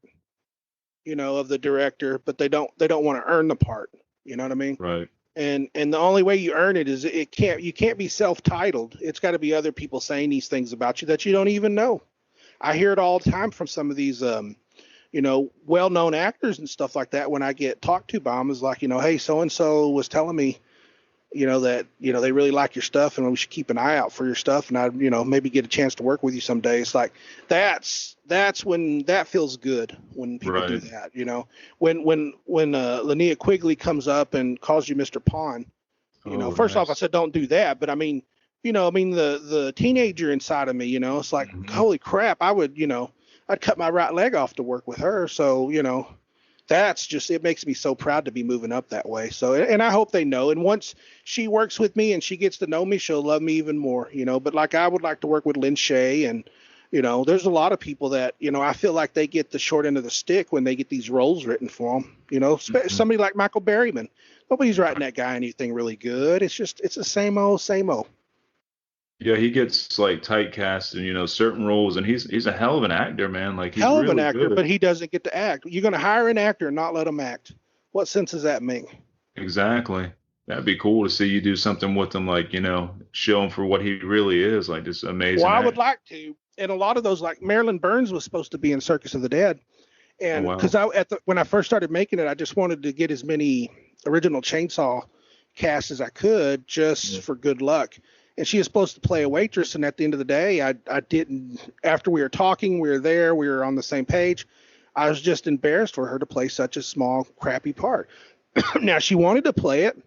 of the director, but they don't want to earn the part. You know what I mean? Right. And the only way you earn it is you can't be self-titled. It's got to be other people saying these things about you that you don't even know. I hear it all the time from some of these well-known actors and stuff like that when I get talked to by them. Is like, hey, so and so was telling me that they really like your stuff and we should keep an eye out for your stuff, and I maybe get a chance to work with you someday. It's like that's when that feels good when people do that. When Linnea Quigley comes up and calls you Mr. Pon, first off, I said don't do that, but I mean the teenager inside of me, it's like holy crap, I would I'd cut my right leg off to work with her. So that's just, it makes me so proud to be moving up that way. So, and I hope they know. And once she works with me and she gets to know me, she'll love me even more, but like, I would like to work with Lynn Shay and, there's a lot of people that, I feel like they get the short end of the stick when they get these roles written for them, somebody like Michael Berryman. Nobody's writing that guy anything really good. It's the same old, same old. Yeah, he gets like typecast in certain roles, and he's a hell of an actor, man. Like, he's hell of really an actor, good. But he doesn't get to act. You're going to hire an actor and not let him act. What sense does that make? Exactly. That'd be cool to see you do something with him, like, show him for what he really is, like this amazing. Well, I would like to, and a lot of those, like Marilyn Burns was supposed to be in Circus of the Dead, and because when I first started making it, I just wanted to get as many original Chainsaw casts as I could, just for good luck. And she was supposed to play a waitress, and at the end of the day, I didn't. After we were talking, we were on the same page. I was just embarrassed for her to play such a small, crappy part. Now, she wanted to play it,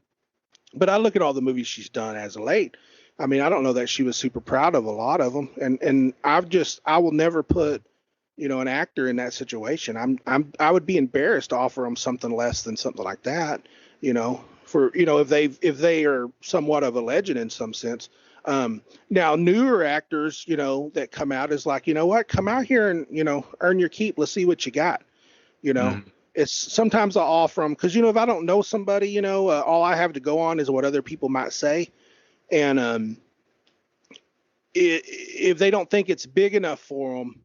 but I look at all the movies she's done as of late. I mean, I don't know that she was super proud of a lot of them, and I will never put, an actor in that situation. I would be embarrassed to offer them something less than something like that, for if they are somewhat of a legend in some sense. Now newer actors, that come out is like, what, come out here and earn your keep. Let's see what you got. It's sometimes I'll offer them because if I don't know somebody, all I have to go on is what other people might say, and if they don't think it's big enough for them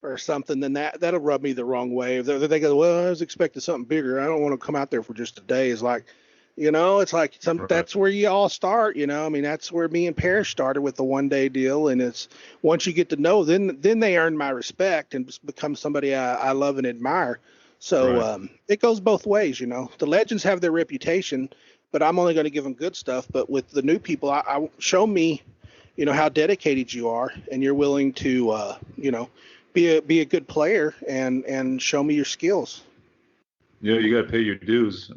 or something, then that'll rub me the wrong way. If they go, well, I was expecting something bigger, I don't want to come out there for just a day. It's like, it's like that's where you all start, I mean, that's where me and Parrish started with the 1-day deal. And it's once you get to know, then they earn my respect and become somebody I love and admire. So it goes both ways, the legends have their reputation, but I'm only going to give them good stuff. But with the new people, I show me, how dedicated you are, and you're willing to, be a good player and show me your skills. Yeah, you got to pay your dues.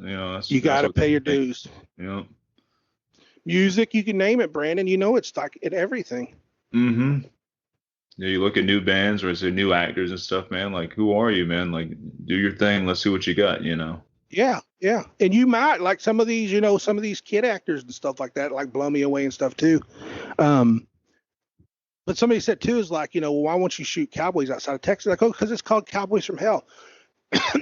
You got to pay your dues. Music, you can name it, Brandon. It's like in everything. Mm-hmm. Yeah, you look at new bands or say new actors and stuff, man. Like, who are you, man? Like, do your thing. Let's see what you got. Yeah, Yeah, and you might like some of these, some of these kid actors and stuff like that, like Blow Me Away and stuff too. But somebody said too is like, well, why won't you shoot cowboys outside of Texas? Like, oh, because it's called Cowboys from Hell.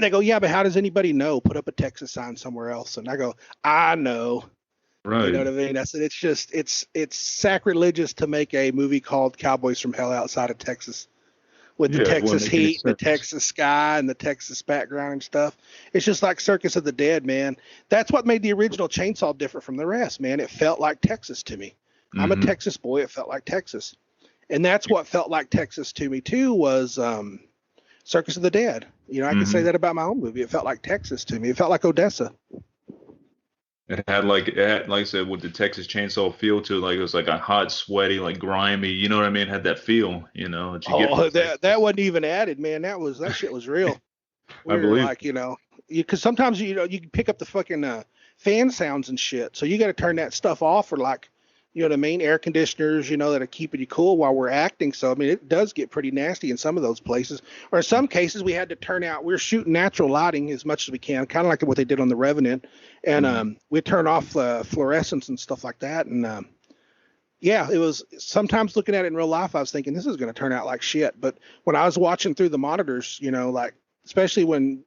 They go, yeah, but how does anybody know? Put up a Texas sign somewhere else. And I go, I know. Right. You know what I mean? I said, it's sacrilegious to make a movie called Cowboys from Hell outside of Texas with the Texas heat, the Texas sky, and the Texas background and stuff. It's just like Circus of the Dead, man. That's what made the original Chainsaw different from the rest, man. It felt like Texas to me. I'm a Texas boy. It felt like Texas. And that's what felt like Texas to me too was Circus of the Dead. I can say that about my own movie. It felt like Texas to me. It felt like Odessa. It had like I said, with the Texas Chainsaw feel to it, like it was like a hot, sweaty, like grimy. You know what I mean? It had that feel. That wasn't even added, man. That shit was real. I believe. Like because sometimes you can pick up the fucking fan sounds and shit. So you got to turn that stuff off for like. You know what I mean? Air conditioners, that are keeping you cool while we're acting. So, I mean, it does get pretty nasty in some of those places. Or in some cases, we had to turn out. We're shooting natural lighting as much as we can, kind of like what they did on The Revenant. And we turn off fluorescence and stuff like that. And, it was sometimes looking at it in real life, I was thinking this is going to turn out like shit. But when I was watching through the monitors, like especially when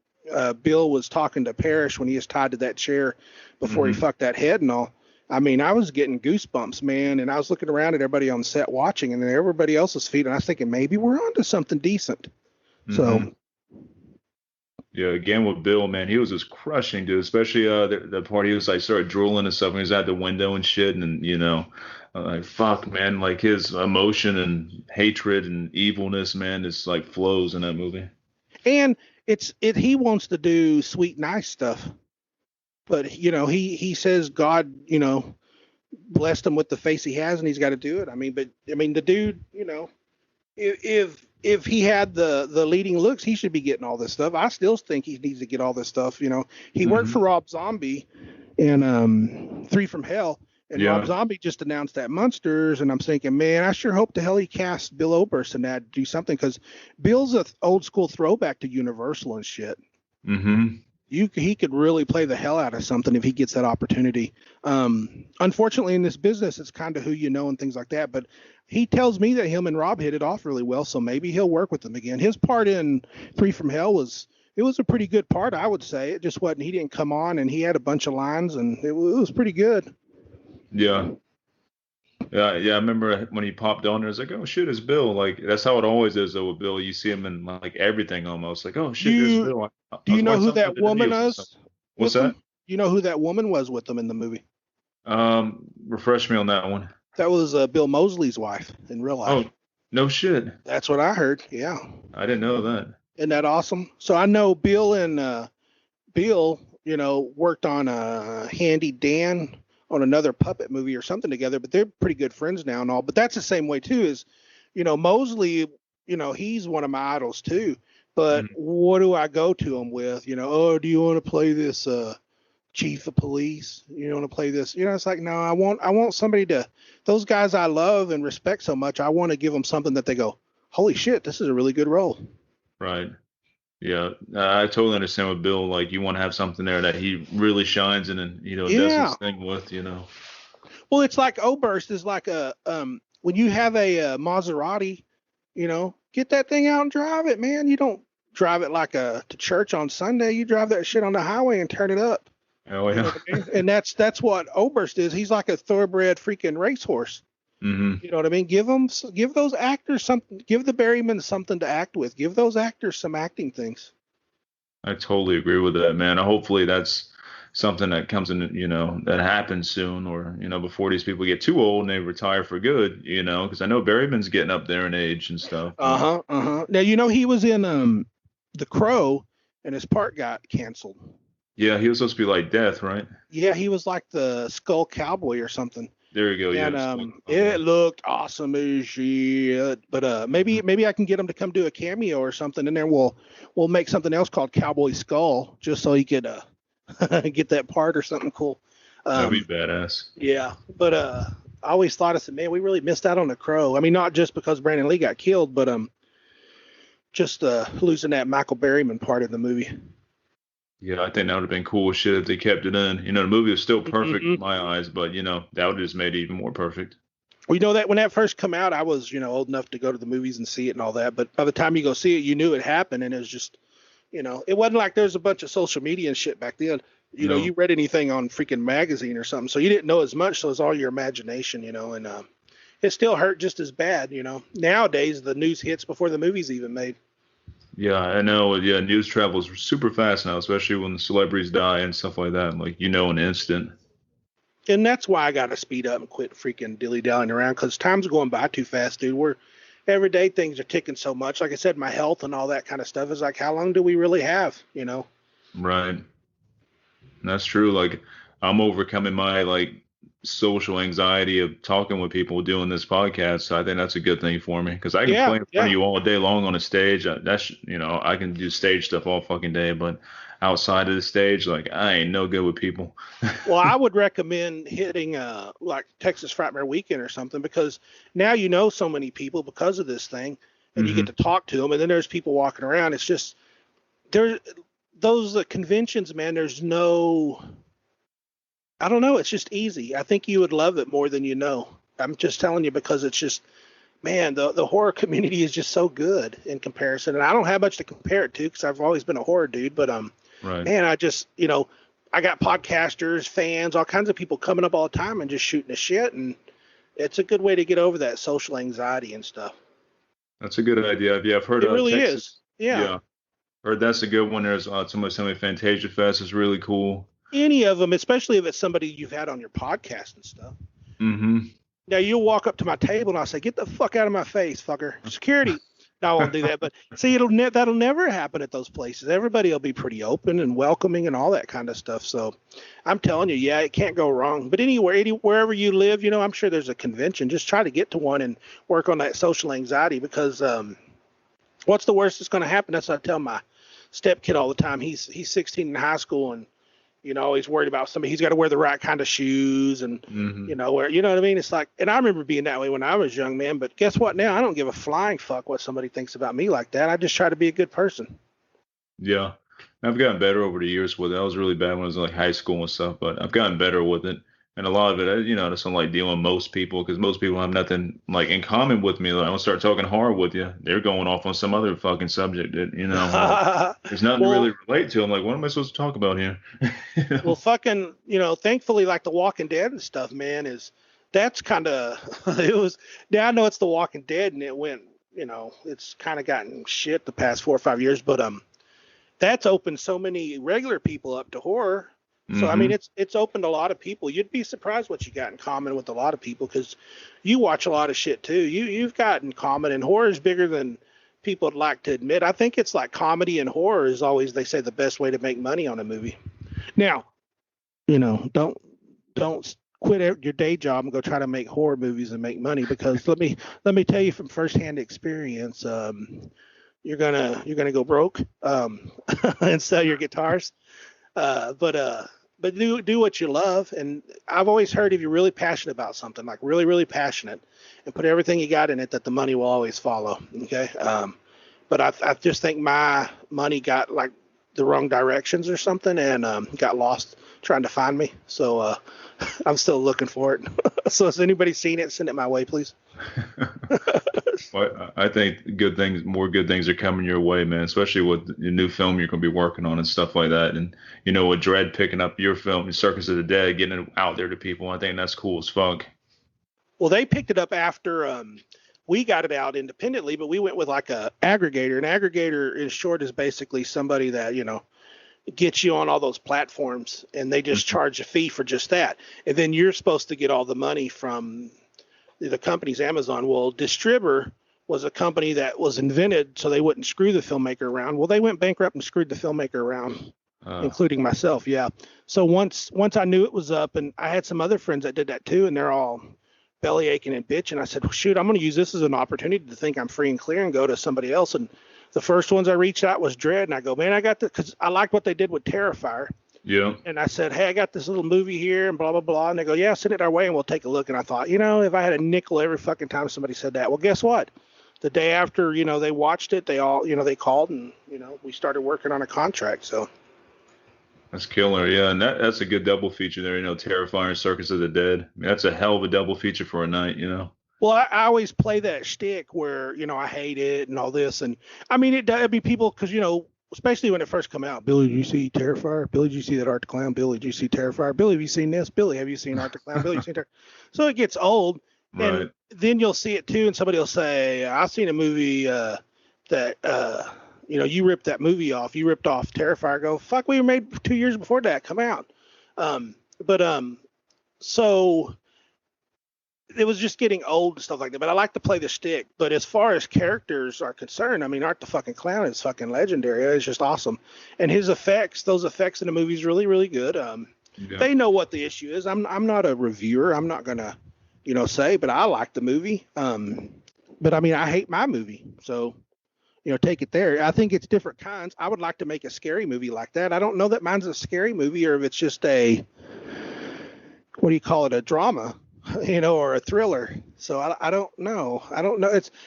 Bill was talking to Parrish when he was tied to that chair before he fucked that head and all. I mean, I was getting goosebumps, man, and I was looking around at everybody on set watching, and everybody else's feet, and I was thinking maybe we're onto something decent. So, yeah, again with Bill, man, he was just crushing, dude. Especially the part he was like started drooling and stuff, and he was at the window and shit, and like fuck, man, like his emotion and hatred and evilness, man, is like flows in that movie. And he wants to do sweet, nice stuff. But, he says God, blessed him with the face he has and he's got to do it. The dude, if he had the leading looks, he should be getting all this stuff. I still think he needs to get all this stuff. He worked for Rob Zombie in 3 from Hell. And Rob Zombie just announced that Monsters. And I'm thinking, man, I sure hope the hell he casts Bill Oberst in that to do something. Because Bill's a old school throwback to Universal and shit. He could really play the hell out of something if he gets that opportunity. Unfortunately, in this business, it's kind of who you know and things like that. But he tells me that him and Rob hit it off really well, so maybe he'll work with them again. His part in 3 from Hell was a pretty good part, I would say. It just wasn't. He didn't come on, and he had a bunch of lines, and it was pretty good. Yeah. Yeah, I remember when he popped on there, I was like, oh, shit, it's Bill. Like, that's how it always is, though, with Bill. You see him in, like, everything almost. Like, oh, shit, it's Bill. Do you know who that woman is? What's that? You know who that woman was with them in the movie? Refresh me on that one. That was Bill Moseley's wife in real life. Oh, no shit. That's what I heard, yeah. I didn't know that. Isn't that awesome? So I know Bill and Bill, worked on Handy Dan on another puppet movie or something together, but they're pretty good friends now and all. But that's the same way too is, Mosley, he's one of my idols too. But what do I go to him with? Oh, do you want to play this chief of police? You want to play this? It's like, no, I want somebody those guys I love and respect so much. I want to give them something that they go, holy shit, this is a really good role. Right. Yeah, I totally understand with Bill. Like, you want to have something there that he really shines in and, does his thing with, Well, it's like Oberst is like when you have a Maserati, get that thing out and drive it, man. You don't drive it like to church on Sunday. You drive that shit on the highway and turn it up. Oh, yeah. And that's what Oberst is. He's like a thoroughbred freaking racehorse. You know what I mean? Give those actors something. Give the Berrymans something to act with. Give those actors some acting things. I totally agree with that, man. Hopefully that's something that comes in, that happens soon, or before these people get too old and they retire for good, because I know Berryman's getting up there in age and stuff. Now he was in The Crow, and his part got canceled. Yeah, he was supposed to be like Death, right? Yeah, he was like the Skull Cowboy or something. There you go. And it looked awesome as shit. But maybe I can get him to come do a cameo or something, and then we'll make something else called Cowboy Skull, just so he could get that part or something cool. That'd be badass. Yeah, but I always thought, I said, man, we really missed out on The Crow. I mean, not just because Brandon Lee got killed, but just losing that Michael Berryman part of the movie. Yeah, I think that would have been cool as shit if they kept it in. The movie was still perfect Mm-hmm. in my eyes, but that would have just made it even more perfect. We know that when that first come out, I was, old enough to go to the movies and see it and all that. But by the time you go see it, you knew it happened, and it was just, it wasn't like there's a bunch of social media and shit back then. No, You read anything on freaking magazine or something, so you didn't know as much. So it was all your imagination, and it still hurt just as bad. Nowadays the news hits before the movie's even made. yeah, I know. Yeah, news travels super fast now, especially when the celebrities die and stuff like that. Like, in an instant. And that's why I got to speed up and quit freaking dilly-dallying around, because time's going by too fast, dude. Everyday things are ticking so much. Like I said, my health and all that kind of stuff is like, how long do we really have, Right. That's true. Like, I'm overcoming my social anxiety of talking with people doing this podcast. So I think that's a good thing for me because I can Yeah, play in front yeah. of you all day long on a stage. I can do stage stuff all fucking day, but outside of the stage, like I ain't no good with people. Well, I would recommend hitting like Texas Frightmare Weekend or something, because now so many people because of this thing, and you get Hmm. to talk to them, and then there's people walking around. It's just there those conventions, man. There's no, I don't know. It's just easy. I think you would love it more than you know. I'm just telling you, because it's just, man, the horror community is just so good in comparison, and I don't have much to compare it to because I've always been a horror dude. But Right. man, I just, I got podcasters, fans, all kinds of people coming up all the time and just shooting the shit, and it's a good way to get over that social anxiety and stuff. That's a good idea. Yeah, I've heard It really is. Texas. Yeah. Yeah, heard that's a good one. There's somebody Fantasia Fest is really cool. Any of them, especially if it's somebody you've had on your podcast and stuff. Hmm. Now you'll walk up to my table and I'll say, "Get the fuck out of my face, fucker! Security." No, I won't do that. But see, that'll never happen at those places. Everybody will be pretty open and welcoming and all that kind of stuff. So I'm telling you, yeah, it can't go wrong. But wherever you live, I'm sure there's a convention. Just try to get to one and work on that social anxiety, because what's the worst that's going to happen? That's what I tell my step kid all the time. He's 16 in high school, and he's worried about somebody. He's got to wear the right kind of shoes, and Hmm. where, what I mean. It's like, and I remember being that way when I was young, man. But guess what? Now I don't give a flying fuck what somebody thinks about me like that. I just try to be a good person. Yeah, I've gotten better over the years with it. I was really bad when I was in high school and stuff, but I've gotten better with it. And a lot of it, that's not like dealing with most people because most people have nothing like in common with me. Like, I start talking hard with you, they're going off on some other fucking subject that like, there's nothing to Well, really relate to. I'm like, what am I supposed to talk about here? You well, know? fucking, thankfully, like The Walking Dead and stuff, man, that's kind of it was. Now I know it's The Walking Dead, and it went, it's kind of gotten shit the past 4 or 5 years, but that's opened so many regular people up to horror. So I mean, Hmm. it's opened a lot of people. You'd be surprised what you got in common with a lot of people, because you watch a lot of shit too. You've got in common, and horror is bigger than people would like to admit. I think it's like comedy and horror is always, they say, the best way to make money on a movie. Now, don't quit your day job and go try to make horror movies and make money, because let me tell you from firsthand experience, you're gonna go broke and sell your guitars. But do what you love. And I've always heard, if you're really passionate about something, like really really passionate, and put everything you got in it, that the money will always follow. Okay. But I just think my money got like the wrong directions or something, and got lost trying to find me. So I'm still looking for it. So has anybody seen it? Send it my way, please. Well, I think more good things are coming your way, man. Especially with the new film you're going to be working on and stuff like that. And with Dread picking up your film, Circus of the Dead, getting it out there to people, I think that's cool as fuck. Well, they picked it up after we got it out independently, but we went with like a aggregator. An aggregator, in short, is basically somebody that gets you on all those platforms, and they just charge a fee for just that. And then you're supposed to get all the money from the company's Amazon. Well, Distributor was a company that was invented so they wouldn't screw the filmmaker around. Well, they went bankrupt and screwed the filmmaker around, including myself. Yeah. So once I knew it was up, and I had some other friends that did that too, and they're all belly aching and bitching. I said, well, shoot, I'm going to use this as an opportunity to think I'm free and clear and go to somebody else. And the first ones I reached out was Dread, and I go, man, I got this, because I liked what they did with Terrifier. Yeah. And I said, hey, I got this little movie here and blah, blah, blah. And they go, yeah, send it our way and we'll take a look. And I thought, if I had a nickel every fucking time somebody said that, well, guess what? The day after, they watched it, they all, they called, and, we started working on a contract. So That's killer. Yeah, and that's a good double feature there. Terrifier and Circus of the Dead. I mean, that's a hell of a double feature for a night. Well, I always play that shtick where I hate it and all this, and I mean it does. I mean people because especially when it first come out. Billy, did you see Terrifier? Billy, did you see that Art the Clown? Billy, did you see Terrifier? Billy, have you seen this? Billy, have you seen Art the Clown? Billy, have you seen Terrifier? So it gets old, and Right. then you'll see it too, and somebody will say, "I've seen a movie that you ripped that movie off. You ripped off Terrifier." I go, fuck, we were made 2 years before that come out. So it was just getting old and stuff like that. But I like to play the stick. But as far as characters are concerned, I mean, Art the fucking Clown is fucking legendary. It's just awesome. And his effects, those effects in the movie is really, really good. Yeah. They know what the issue is. I'm not a reviewer. I'm not gonna, say, but I like the movie. But I mean, I hate my movie. So, take it there. I think it's different kinds. I would like to make a scary movie like that. I don't know that mine's a scary movie or if it's just a, what do you call it? A drama. Or a thriller. So I don't know.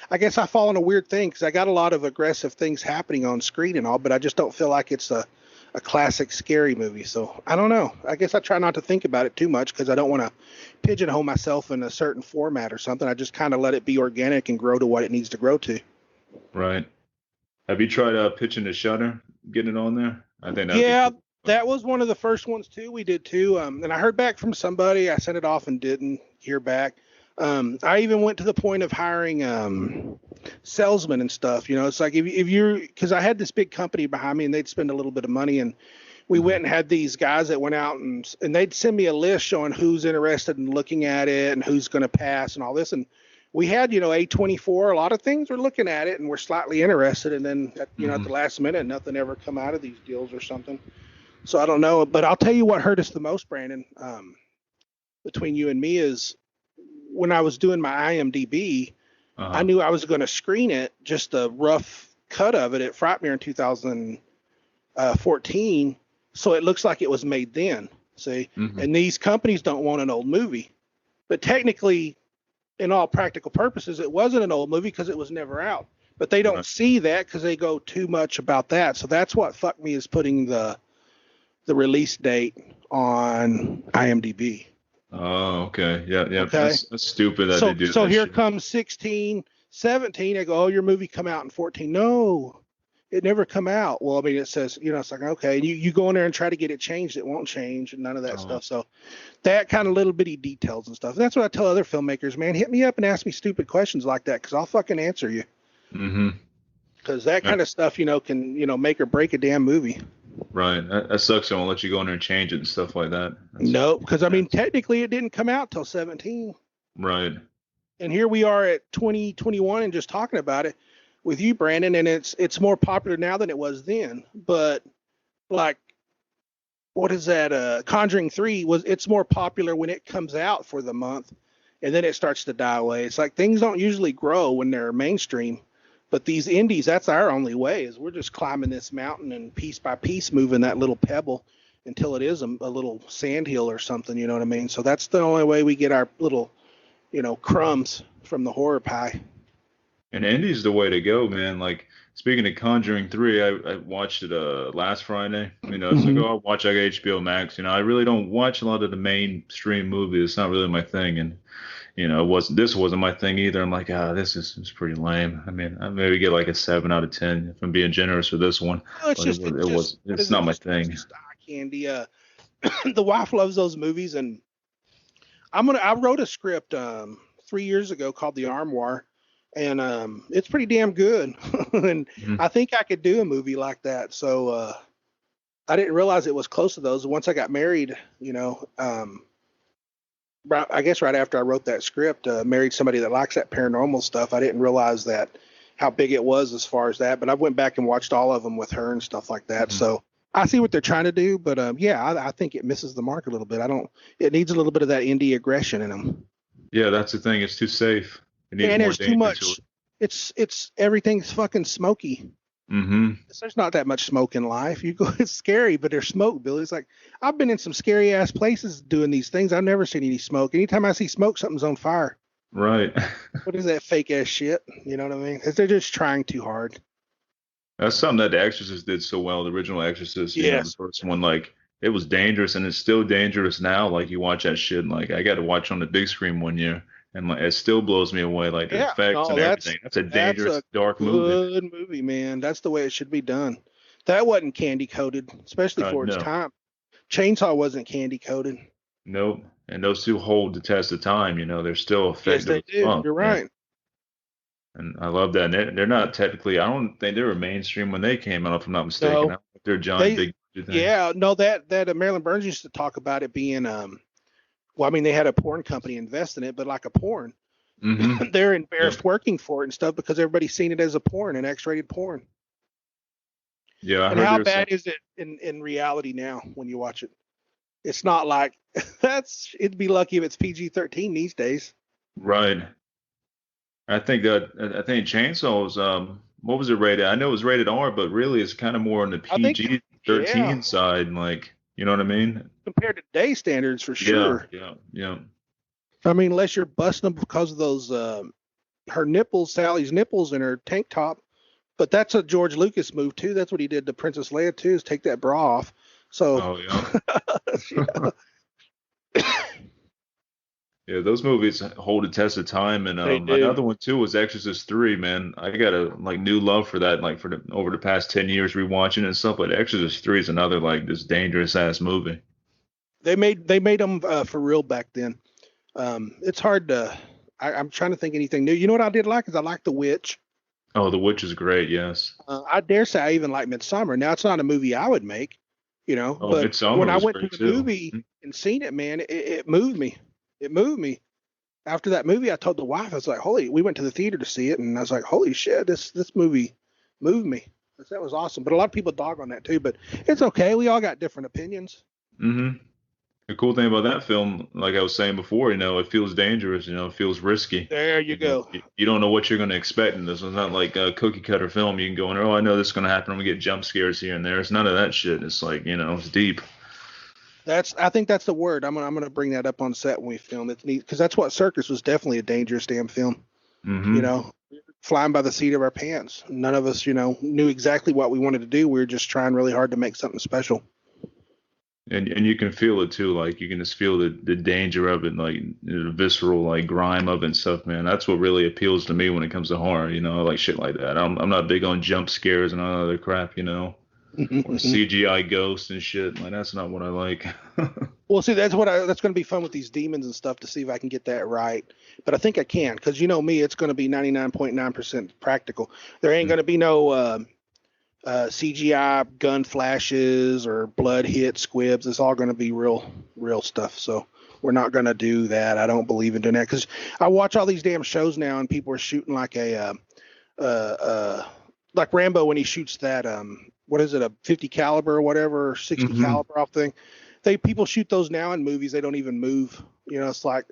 I guess I fall in a weird thing because I got a lot of aggressive things happening on screen and all, but I just don't feel like it's a classic scary movie. So I don't know. I guess I try not to think about it too much because I don't want to pigeonhole myself in a certain format or something. I just kind of let it be organic and grow to what it needs to grow to. Right. Have you tried pitching to Shudder, getting it on there? I think yeah. That was one of the first ones too. We did too. And I heard back from somebody. I sent it off and didn't hear back. I even went to the point of hiring salesmen and stuff. It's like if you're, because I had this big company behind me and they'd spend a little bit of money, and we went and had these guys that went out and they'd send me a list showing who's interested in looking at it and who's going to pass and all this. And we had, A24, a lot of things were looking at it and we're slightly interested. And then, at the last minute, nothing ever come out of these deals or something. So I don't know, but I'll tell you what hurt us the most, Brandon, between you and me is when I was doing my IMDb, I knew I was going to screen it, just a rough cut of it at Frightmare in 2014. So it looks like it was made then, see? Mm-hmm. And these companies don't want an old movie. But technically, in all practical purposes, it wasn't an old movie because it was never out. But they don't see that because they go too much about that. So that's what fucked me, is putting the release date on IMDb. Oh, okay. Yeah. Okay. That's stupid that they do that. So here comes 16, 17. I go, oh, your movie come out in 14. No, it never come out. Well, I mean, it says, it's like, okay, you go in there and try to get it changed. It won't change and none of that stuff. So that kind of little bitty details and stuff. That's what I tell other filmmakers, man, hit me up and ask me stupid questions like that, because I'll fucking answer you. Mm-hmm. Because that kind of stuff, can, make or break a damn movie. Right. That sucks. They won't let you go in there and change it and stuff like that. Nope. Because, I mean, technically it didn't come out till 17. Right. And here we are at 2021 and just talking about it with you, Brandon, and it's more popular now than it was then. But, like, what is that? Conjuring 3, it's more popular when it comes out for the month, and then it starts to die away. It's like things don't usually grow when they're mainstream. But these indies, that's our only way, is we're just climbing this mountain and piece by piece moving that little pebble until it is a little sandhill or something, you know what I mean? So that's the only way we get our little, crumbs from the horror pie. And indie's the way to go, man. Like, speaking of Conjuring 3, I watched it last Friday. It's like, I'll watch like HBO Max. I really don't watch a lot of the mainstream movies. It's not really my thing. And this wasn't my thing either. I'm like, this is pretty lame. I mean, I maybe get like a 7 out of 10 if I'm being generous for this one. Well, it's not my thing. Stock candy. The wife loves those movies, and I wrote a script 3 years ago called The Armoire, and it's pretty damn good. And I think I could do a movie like that. So I didn't realize it was close to those. Once I got married, I guess right after I wrote that script, married somebody that likes that paranormal stuff. I didn't realize that how big it was as far as that, but I went back and watched all of them with her and stuff like that. So I see what they're trying to do, but I think it misses the mark a little bit. It needs a little bit of that indie aggression in them. Yeah, that's the thing. It's too safe. And there's too much. It's everything's fucking smoky. Mm-hmm. There's not that much smoke in life. It's scary, but there's smoke, Billy. It's like, I've been in some scary ass places doing these things. I've never seen any smoke. Anytime I see smoke, something's on fire. Right. What is that fake ass shit? You know what I mean? They're just trying too hard. That's something that The Exorcist did so well. The original Exorcist, yes. The first one, like, it was dangerous, and it's still dangerous now. Like you watch that shit, like I got to watch on the big screen one year, and like it still blows me away, like the Yeah, effects no, and everything. That's a that's dangerous, a dark movie. good movie, man. That's the way it should be done. That wasn't candy coated, especially for its No, time. Chainsaw wasn't candy coated. nope. And those two hold the test of time. You know, they're still Yes, effective they as do. fuck, You're man. right. And I love that. And they're not technically. I don't think they were mainstream when they came out, if I'm not mistaken. I No, don't think they're giant, they big budget things. yeah, no, that Marilyn Burns used to talk about it being well, I mean, they had a porn company invest in it, but like a porn. Mm-hmm. They're Yep. embarrassed working for it and stuff because everybody's seen it as a porn, an X-rated porn. Yeah, I And heard how there's some. bad is it in reality now when you watch it? It's not like that's it'd be lucky if it's PG-13 these days. Right. I think Chainsaw was what was it rated? I know it was rated R, but really it's kind of more on the I think yeah, PG-13 side, like you know what I mean? compared to day standards for Yeah, sure. yeah, yeah. I mean, unless you're busting them because of those her nipples, Sally's nipples in her tank top. But that's a George Lucas move too. That's what he did to Princess Leia too, is take that bra off. So Oh yeah. yeah, Yeah, those movies hold a test of time, and they do. another one too was Exorcist 3, man. I got a like new love for that, like for the over the past 10 years rewatching it and stuff. But Exorcist 3 is another like this dangerous ass movie. They made them for real back then. It's hard to. I'm trying to think anything new. You know what I did like is I like The Witch. Oh, The Witch is great, yes. I dare say I even like Midsummer. Now it's not a movie I would make, Oh, but when Midsummer I was went to great the too. movie and seen it, man, it moved me. It moved me. After that movie, I told the wife, I was like, "Holy!" We went to the theater to see it, and I was like, "Holy shit, this movie moved me." That was awesome. But a lot of people dog on that too. But it's okay. We all got different opinions. Hmm. The cool thing about that film, like I was saying before, it feels dangerous, it feels risky. There you go. You don't know what you're going to expect in this. It's not like a cookie cutter film. You can go in, oh, I know this is going to happen. I'm going to get jump scares here and there. It's none of that shit. It's like, it's deep. I think that's the word. I'm gonna bring that up on set when we film. It's neat because that's what Circus was, definitely a dangerous damn film. You Hmm. know, flying by the seat of our pants. None of us, knew exactly what we wanted to do. We were just trying really hard to make something special. And you can feel it too. Like you can just feel the danger of it, like the visceral like grime of it and stuff, man. That's what really appeals to me when it comes to horror. I like shit like that. I'm not big on jump scares and all other crap. Or CGI ghosts and shit. Like that's not what I like. Well, see, that's going to be fun with these demons and stuff to see if I can get that right. But I think I can because you know me, it's going to be 99.9% practical. There ain't going to be no CGI gun flashes or blood hit squibs. It's all going to be real stuff. So we're not going to do that. I don't believe in doing that because I watch all these damn shows now and people are shooting like like Rambo when he shoots that what is it, a 50 caliber or whatever, or 60 Hmm. caliber off thing. People shoot those now in movies. They don't even move. It's like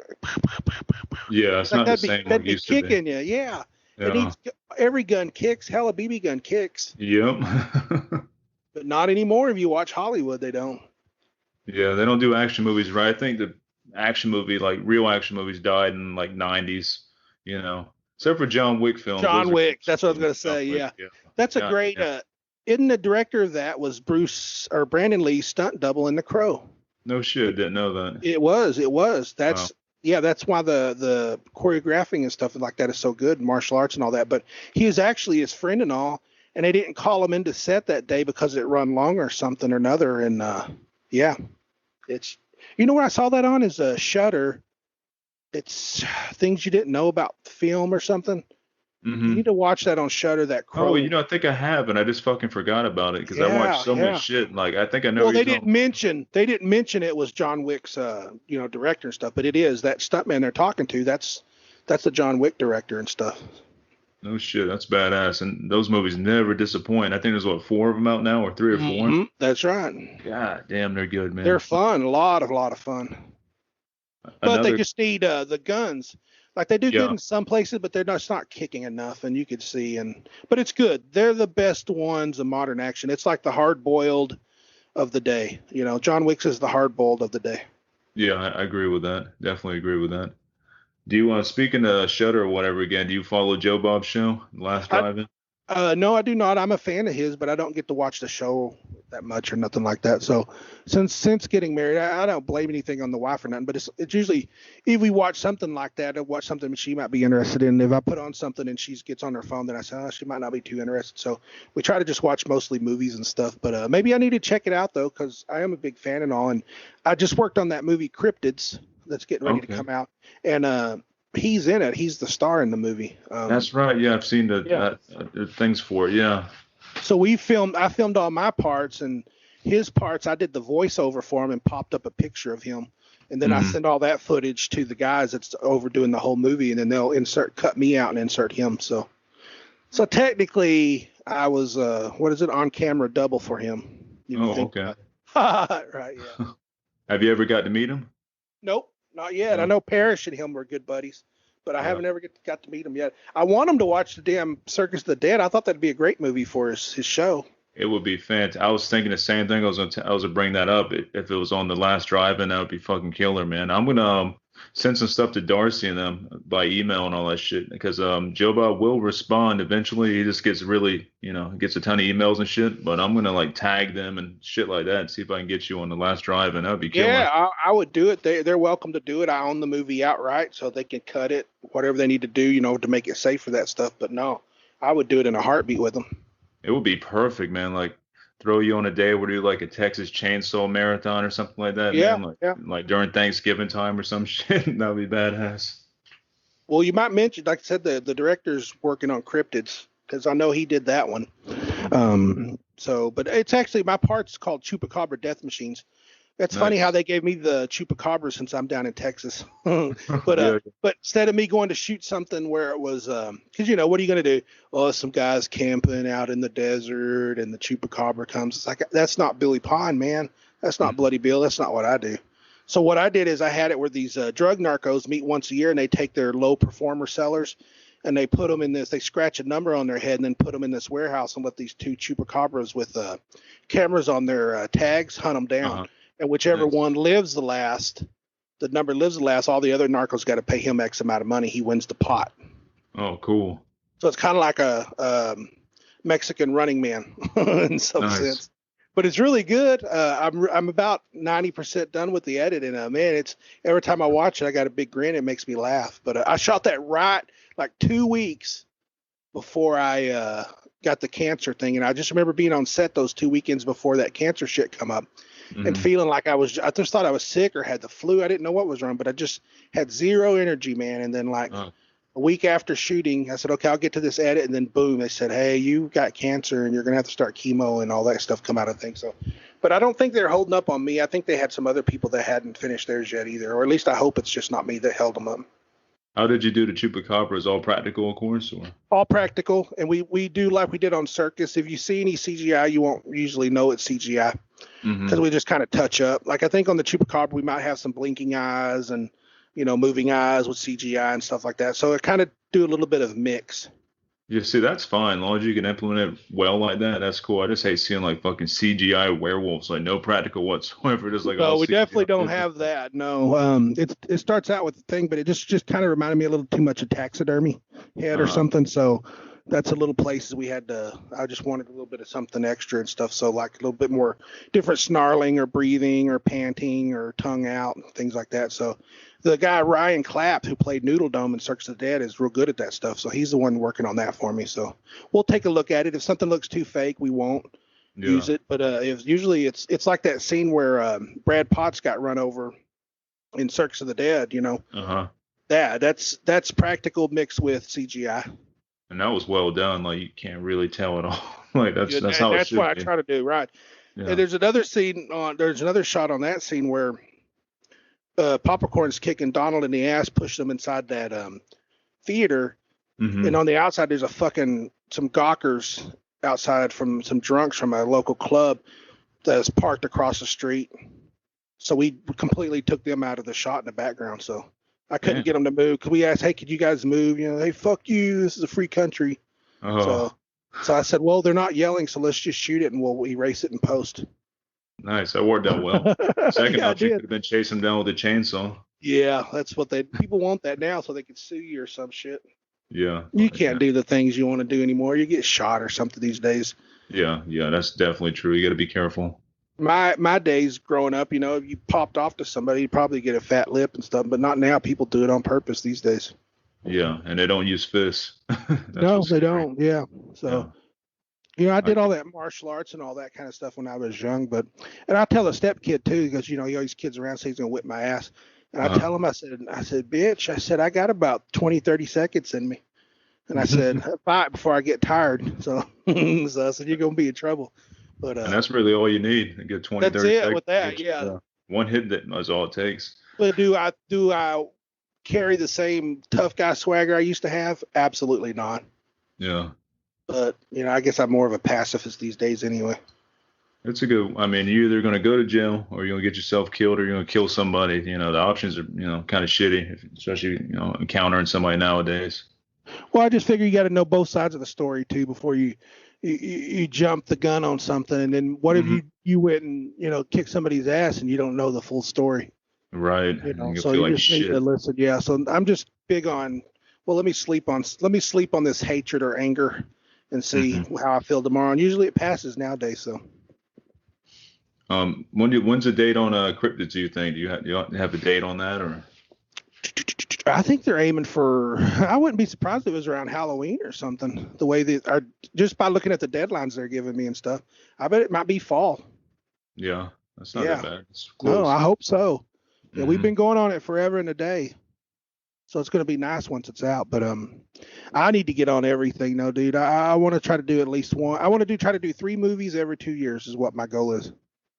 Yeah, it's like not the that'd be same what that'd it be used to be. kicking you. Yeah, it Yeah. needs every gun kicks. Hell, a BB gun kicks, Yep. but not anymore. If you watch Hollywood, they don't. Yeah, they don't do action movies right. I think the action movie, like real action movies, died in like '90s. Except for John Wick films. Those John are good Wick. That's what I was films. gonna John say. Wick. Yeah, Yeah. that's a God great. damn. Isn't the director of that was Bruce or Brandon Lee's stunt double in The Crow? No shit. Didn't know that. It was. It was. Wow. That's why the choreographing and stuff like that is so good, martial arts and all that. But he was actually his friend and all, and they didn't call him into set that day because it run long or something or another. And yeah, it's where I saw that on is a Shutter. It's things you didn't know about film or something. You need Hmm. to watch that on Shutter. That Oh, Crow. I think I have, and I just fucking forgot about it because I watched Yeah, so much yeah. shit. Like I think I know Well, what you're talking about. they didn't mention it was John Wick's director and stuff, but it is that stuntman they're talking to. That's the John Wick director and stuff. No shit. That's badass. And those movies never disappoint. I think there's what, four of them out now, or three or four. That's right. God damn, they're good, They're man. fun, a lot of fun. But they Another. just need the guns. Like they do good Yeah. in some places, but they're not kicking enough, and you could see. But it's good. They're the best ones of modern action. It's like the hard boiled of the day. John Wick's is the hard boiled of the day. Yeah, I agree with that. Definitely agree with that. Do you speaking of Shutter or whatever again? Do you follow Joe Bob's show, Last I Drive-In? No, I do not. I'm a fan of his, but I don't get to watch the show that much or nothing like that. So since getting married, I don't blame anything on the wife or nothing. But it's usually if we watch something like that, I watch something she might be interested in. If I put on something and she gets on her phone, then I say, oh, she might not be too interested. So we try to just watch mostly movies and stuff. But maybe I need to check it out though, because I am a big fan and all. And I just worked on that movie Cryptids that's getting ready to come out, and he's in it. He's the star in the movie. That's right. Yeah, I've seen the things for it. Yeah. So I filmed all my parts, and his parts, I did the voiceover for him and popped up a picture of him. And then I send all that footage to the guys that's over doing the whole movie, and then they'll cut me out and insert him. So technically I was, on camera double for him. Okay. Right. Yeah. Have you ever got to meet him? Nope. Not yet. I know Parrish and him were good buddies, but I haven't ever got to meet him yet. I want him to watch the damn Circus of the Dead. I thought that'd be a great movie for his show. It would be fantastic. I was thinking the same thing. I was gonna bring that up. If it was on the last drive-in, that would be fucking killer, man. I'm gonna send some stuff to Darcy and them by email and all that shit, because Joe Bob will respond eventually. He just gets really, gets a ton of emails and shit. But I'm gonna like tag them and shit like that and see if I can get you on the last drive-in. That'd be killer. Yeah, I would do it. They're welcome to do it. I own the movie outright, so they can cut it, whatever they need to do, to make it safe for that stuff. But no, I would do it in a heartbeat with them. It would be perfect, man. Like throw you on a day where you do like a Texas Chainsaw Marathon or something like that. Yeah, man. Like during Thanksgiving time or some shit. That would be badass. Well, you might mention, like I said, the director's working on Cryptids, because I know he did that one. But it's actually, my part's called Chupacabra Death Machines. That's nice. Funny how they gave me the Chupacabra since I'm down in Texas. But instead of me going to shoot something where it was, because what are you going to do? Oh, some guys camping out in the desert and the Chupacabra comes. It's like, that's not Billy Pon, man. That's not Bloody Bill. That's not what I do. So what I did is I had it where these drug narcos meet once a year, and they take their low performer sellers and they put them in this, they scratch a number on their head and then put them in this warehouse and let these two Chupacabras with cameras on their tags hunt them down. Uh-huh. And whichever one lives the number lives the last, all the other narcos got to pay him X amount of money. He wins the pot. Oh, cool. So it's kind of like a Mexican Running Man in some sense. But it's really good. I'm about 90% done with the edit, and man, it's every time I watch it, I got a big grin. It makes me laugh. But I shot that right like 2 weeks before I got the cancer thing, and I just remember being on set those 2 weekends before that cancer shit come up. Mm-hmm. And feeling like I just thought I was sick or had the flu. I didn't know what was wrong, but I just had zero energy, man. And then a week after shooting, I said, okay, I'll get to this edit. And then boom, they said, hey, you got cancer and you're going to have to start chemo and all that stuff come out, I think. So, but I don't think they're holding up on me. I think they had some other people that hadn't finished theirs yet either, or at least I hope it's just not me that held them up. How did you do the Chupacabras? All practical, of course, or? All practical, and we do like we did on Circus. If you see any CGI, you won't usually know it's CGI because we just kind of touch up. Like I think on the Chupacabra, we might have some blinking eyes and moving eyes with CGI and stuff like that. So I kind of do a little bit of mix. Yeah, see, that's fine. As long as you can implement it well like that, that's cool. I just hate seeing like fucking CGI werewolves, like no practical whatsoever. Just like no, we definitely don't have that. No, it starts out with the thing, but it just kind of reminded me a little too much of taxidermy head or something. So that's a little places we had to. I just wanted a little bit of something extra and stuff. So like a little bit more different snarling or breathing or panting or tongue out and things like that. So the guy Ryan Clapp, who played Noodle Dome in Circus of the Dead, is real good at that stuff. So he's the one working on that for me. So we'll take a look at it. If something looks too fake, we won't use it. But usually it's like that scene where Brad Potts got run over in Circus of the Dead. That's practical mixed with CGI. And that was well done. Like you can't really tell at all. Like that's how it should be. That's what I try to do, right? Yeah. And there's another shot on that scene where Popcorn's kicking Donald in the ass, pushing him inside that theater, and on the outside there's some gawkers outside from some drunks from a local club that's parked across the street. So we completely took them out of the shot in the background. So I couldn't get them to move. Could we ask, hey, could you guys move? Hey, fuck you. This is a free country. Oh. So I said, well, they're not yelling, so let's just shoot it and we'll erase it in post. Nice. That worked out well. Second option could have been chasing them down with a chainsaw. Yeah, that's what people want that now so they can sue you or some shit. Yeah. You can't do the things you want to do anymore. You get shot or something these days. Yeah, that's definitely true. You got to be careful. My days growing up, if you popped off to somebody, you'd probably get a fat lip and stuff, but not now. People do it on purpose these days. Yeah, and they don't use fists. No, they don't. Yeah. So, I did all Okay. that martial arts and all that kind of stuff when I was young, and I tell a step kid too, because, you always kids around say he's going to whip my ass. And I tell him, I said, bitch, I said, I got about 20, 30 seconds in me. And I said, fight before I get tired. So, so I said, you're going to be in trouble. But And that's really all you need. You get 20, that's 30 it seconds. with that. Yeah. One hit that is all it takes. But do I carry the same tough guy swagger I used to have? Absolutely not. Yeah. But, I guess I'm more of a pacifist these days anyway. It's a good, I mean, you're either going to go to jail or you're going to get yourself killed or you're going to kill somebody. The options are, kind of shitty, especially, encountering somebody nowadays. Well, I just figure you got to know both sides of the story too before you jump the gun on something. And then what if you went and, kick somebody's ass and you don't know the full story? Right. So you just need to listen. Yeah. So I'm just big on, well, let me sleep on this hatred or anger and see how I feel tomorrow. And usually it passes nowadays. So. When's the date on cryptids? Do you think? Do you have a date on that or? I think they're aiming for. I wouldn't be surprised if it was around Halloween or something. The way they are, just by looking at the deadlines they're giving me and stuff, I bet it might be fall. Yeah, that's not that bad. It's close. No, I hope so. Yeah, we've Mm-hmm. been going on it forever and a day, so it's going to be nice once it's out. But I need to get on everything, though, dude. I want to try to do at least one. I want to try to do 3 movies every 2 years is what my goal is.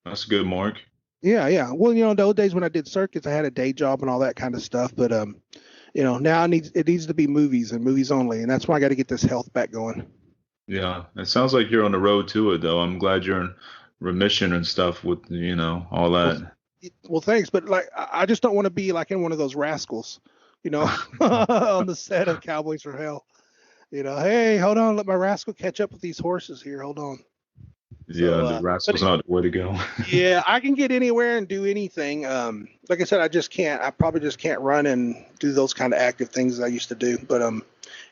That's a good mark. Yeah. Well, those days when I did Circus, I had a day job and all that kind of stuff. But now it needs to be movies and movies only, and that's why I got to get this health back going. Yeah, it sounds like you're on the road to it, though. I'm glad you're in remission and stuff with all that. Well, thanks, but like I just don't want to be like in one of those rascals, on the set of Cowboys from Hell. Hey, hold on, let my rascal catch up with these horses here. Hold on. Yeah, the rascal's not the way to go. Yeah, I can get anywhere and do anything. Like I said, I probably just can't run and do those kind of active things I used to do. But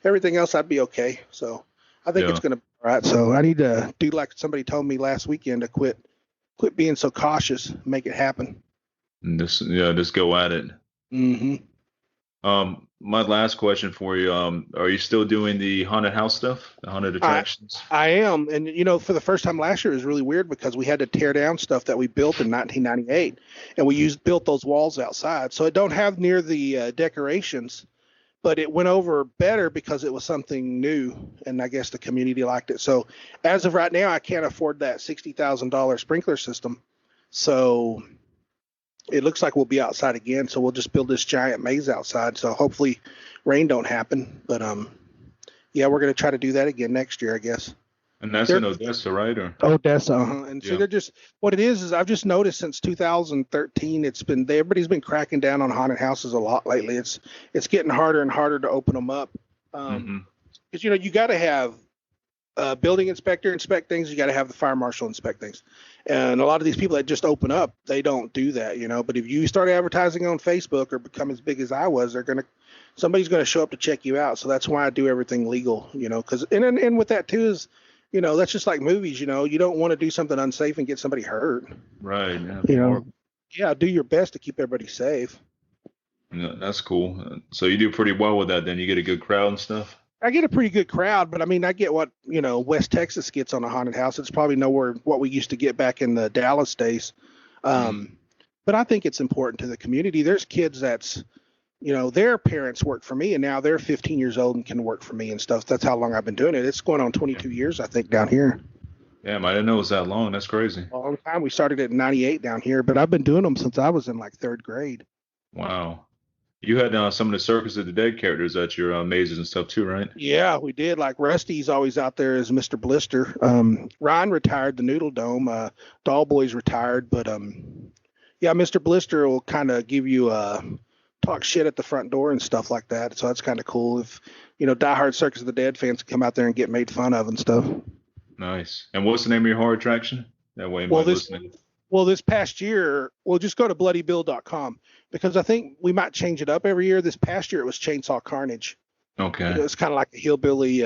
everything else I'd be okay. So I think it's gonna be all right. So I need to do like somebody told me last weekend to quit being so cautious, make it happen. And just go at it. Mm-hmm. My last question for you, are you still doing the haunted house stuff, the haunted attractions? I am. And, for the first time last year, it was really weird because we had to tear down stuff that we built in 1998. And we built those walls outside. So it don't have near the decorations, but it went over better because it was something new. And I guess the community liked it. So as of right now, I can't afford that $60,000 sprinkler system. So it looks like we'll be outside again, so we'll just build this giant maze outside. So hopefully rain don't happen. But we're going to try to do that again next year, I guess. And that's in Odessa, right? Or Odessa, And so they're just what it is I've just noticed since 2013, everybody's been cracking down on haunted houses a lot lately. It's getting harder and harder to open them up. Because you got to have a building inspector inspect things. You got to have the fire marshal inspect things. And a lot of these people that just open up, they don't do that, But if you start advertising on Facebook or become as big as I was, somebody's going to show up to check you out. So that's why I do everything legal, because and with that too is, that's just like movies, you don't want to do something unsafe and get somebody hurt. Right. Yeah. Do your best to keep everybody safe. Yeah, that's cool. So you do pretty well with that. Then you get a good crowd and stuff. I get a pretty good crowd, but I mean, I get what, West Texas gets on a haunted house. It's probably nowhere what we used to get back in the Dallas days. But I think it's important to the community. There's kids that's, their parents work for me and now they're 15 years old and can work for me and stuff. That's how long I've been doing it. It's going on 22 years, I think, down here. Damn, I didn't know it was that long. That's crazy. A long time. We started it in 98 down here, but I've been doing them since I was in like 3rd grade. Wow. You had some of the Circus of the Dead characters at your mazes and stuff too, right? Yeah, we did. Like Rusty's always out there as Mr. Blister. Ryan retired the Noodle Dome. Doll Boy's retired, but Mr. Blister will kind of give you talk shit at the front door and stuff like that. So that's kind of cool. If diehard Circus of the Dead fans can come out there and get made fun of and stuff. Nice. And what's the name of your horror attraction? That way, this past year, we'll just go to bloodybill.com because I think we might change it up every year. This past year, it was Chainsaw Carnage. Okay. It's kind of like a hillbilly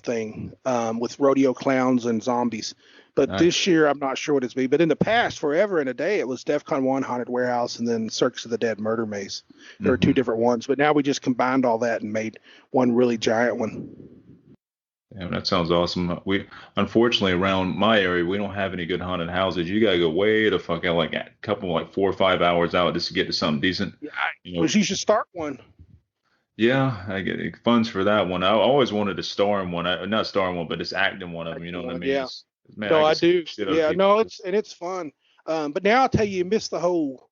thing with rodeo clowns and zombies. But this year, I'm not sure what it's be. But in the past, forever and a day, it was DEFCON 1 Haunted Warehouse and then Circus of the Dead Murder Maze. There were two different ones. But now we just combined all that and made one really giant one. Yeah, that sounds awesome. We unfortunately around my area we don't have any good haunted houses. You gotta go way the fuck out, like a couple, like 4 or 5 hours out just to get to something decent. Yeah, you should start one. Yeah, I get funds for that one. I always wanted to star in one. Not star in one, but just act in one of them. You know what I mean? Yeah. Man, No, I do. Yeah, no, it's fun. But now I'll tell you missed the whole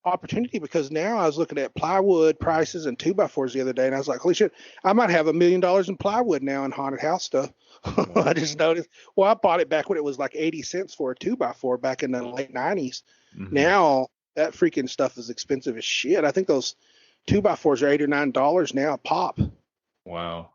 opportunity because now I was looking at plywood prices and 2x4s the other day, and I was like, holy shit, I might have $1 million in plywood now in haunted house stuff. I just noticed. Well, I bought it back when it was like 80 cents for a 2x4 back in the late 90s. Now that freaking stuff is expensive as shit. I think those 2x4s are $8 or $9 now a pop. Wow.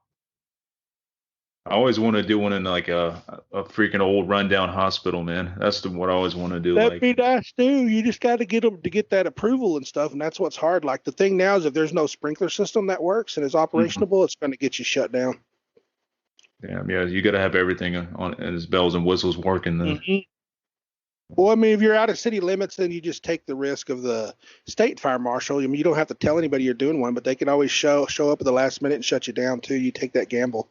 I always want to do one in like a freaking old rundown hospital, man. That's what I always want to do. That'd be nice too. You just got to get them to get that approval and stuff, and that's what's hard. Like the thing now is if there's no sprinkler system that works and is operational, it's going to get you shut down. Yeah, you got to have everything on as bells and whistles working then. Well, I mean, if you're out of city limits, then you just take the risk of the state fire marshal. I mean, you don't have to tell anybody you're doing one, but they can always show up at the last minute and shut you down too. You take that gamble.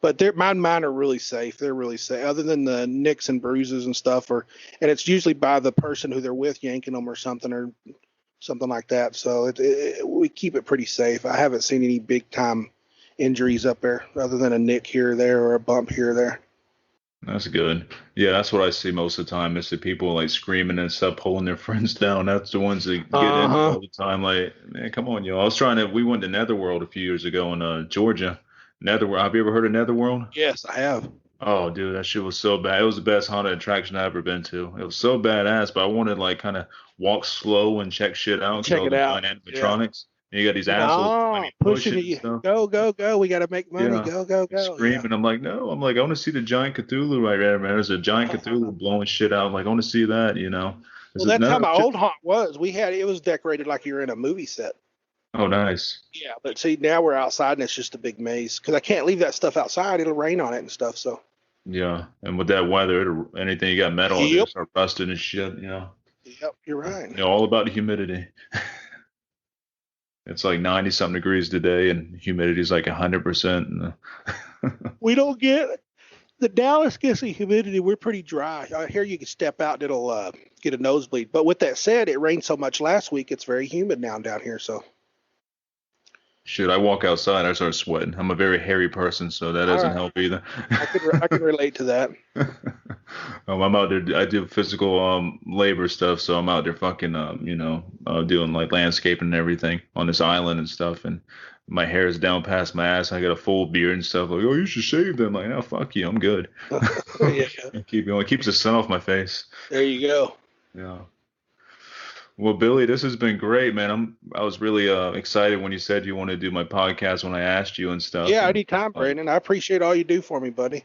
But mine are really safe. They're really safe, other than the nicks and bruises and stuff. And it's usually by the person who they're with yanking them or something like that. So we keep it pretty safe. I haven't seen any big time injuries up there, other than a nick here or there or a bump here or there. That's good. Yeah, that's what I see most of the time. Is the people like screaming and stuff, pulling their friends down. That's the ones that get in all the time. Like, man, come on, yo. We went to Netherworld a few years ago in Georgia. Netherworld. Have you ever heard of Netherworld? Yes, I have. Oh, dude, that shit was so bad. It was the best haunted attraction I've ever been to. It was so badass, but I wanted to like kind of walk slow and check shit out. Check it out. Animatronics. And you got these assholes pushing you. Go. We got to make money. Yeah. Go. Screaming. Yeah. I'm like, I want to see the giant Cthulhu right there, man. There's a giant Cthulhu blowing shit out. I'm like, I want to see that, you know. Well, that's how my old haunt was. It was decorated like you were in a movie set. Oh, nice. Yeah, but see, now we're outside and it's just a big maze because I can't leave that stuff outside. It'll rain on it and stuff. So. Yeah, and with that weather, anything you got metal on it start rusting and shit, you know. Yep, you're right. You know, all about the humidity. It's like 90-something degrees today, and humidity is like 100%. We don't get the Dallas gets the humidity. We're pretty dry. Here you can step out and it'll get a nosebleed. But with that said, it rained so much last week, it's very humid now down here. So. Shit, I walk outside, I start sweating. I'm a very hairy person, so that doesn't help either. I can relate to that. I'm out there. I do physical labor stuff, so I'm out there fucking doing like landscaping and everything on this island and stuff. And my hair is down past my ass. I got a full beard and stuff. Like, oh, you should shave them. Like, no, fuck you, I'm good. Yeah. Keep going. It keeps the sun off my face. There you go. Yeah. Well, Billy, this has been great, man. I was really excited when you said you wanted to do my podcast when I asked you and stuff. Yeah, anytime, Brandon. I appreciate all you do for me, buddy.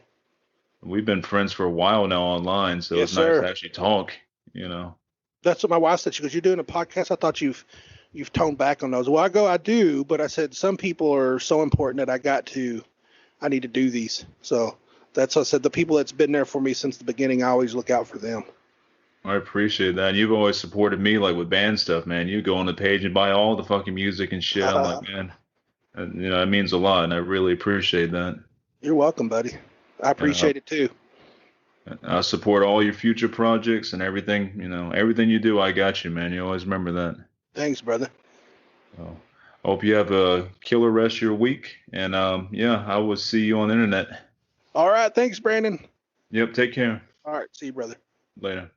We've been friends for a while now online, so it's nice to actually talk, you know. That's what my wife said. She goes, "You're doing a podcast? I thought you've toned back on those." Well, I do, but I said some people are so important that I need to do these. So that's what I said. The people that's been there for me since the beginning, I always look out for them. I appreciate that. And you've always supported me, like with band stuff, man. You go on the page and buy all the fucking music and shit. I'm like, man, it means a lot, and I really appreciate that. You're welcome, buddy. I appreciate it too. I support all your future projects and everything. You know, everything you do, I got you, man. You always remember that. Thanks, brother. So, hope you have a killer rest of your week, and I will see you on the internet. All right, thanks, Brandon. Yep, take care. All right, see you, brother. Later.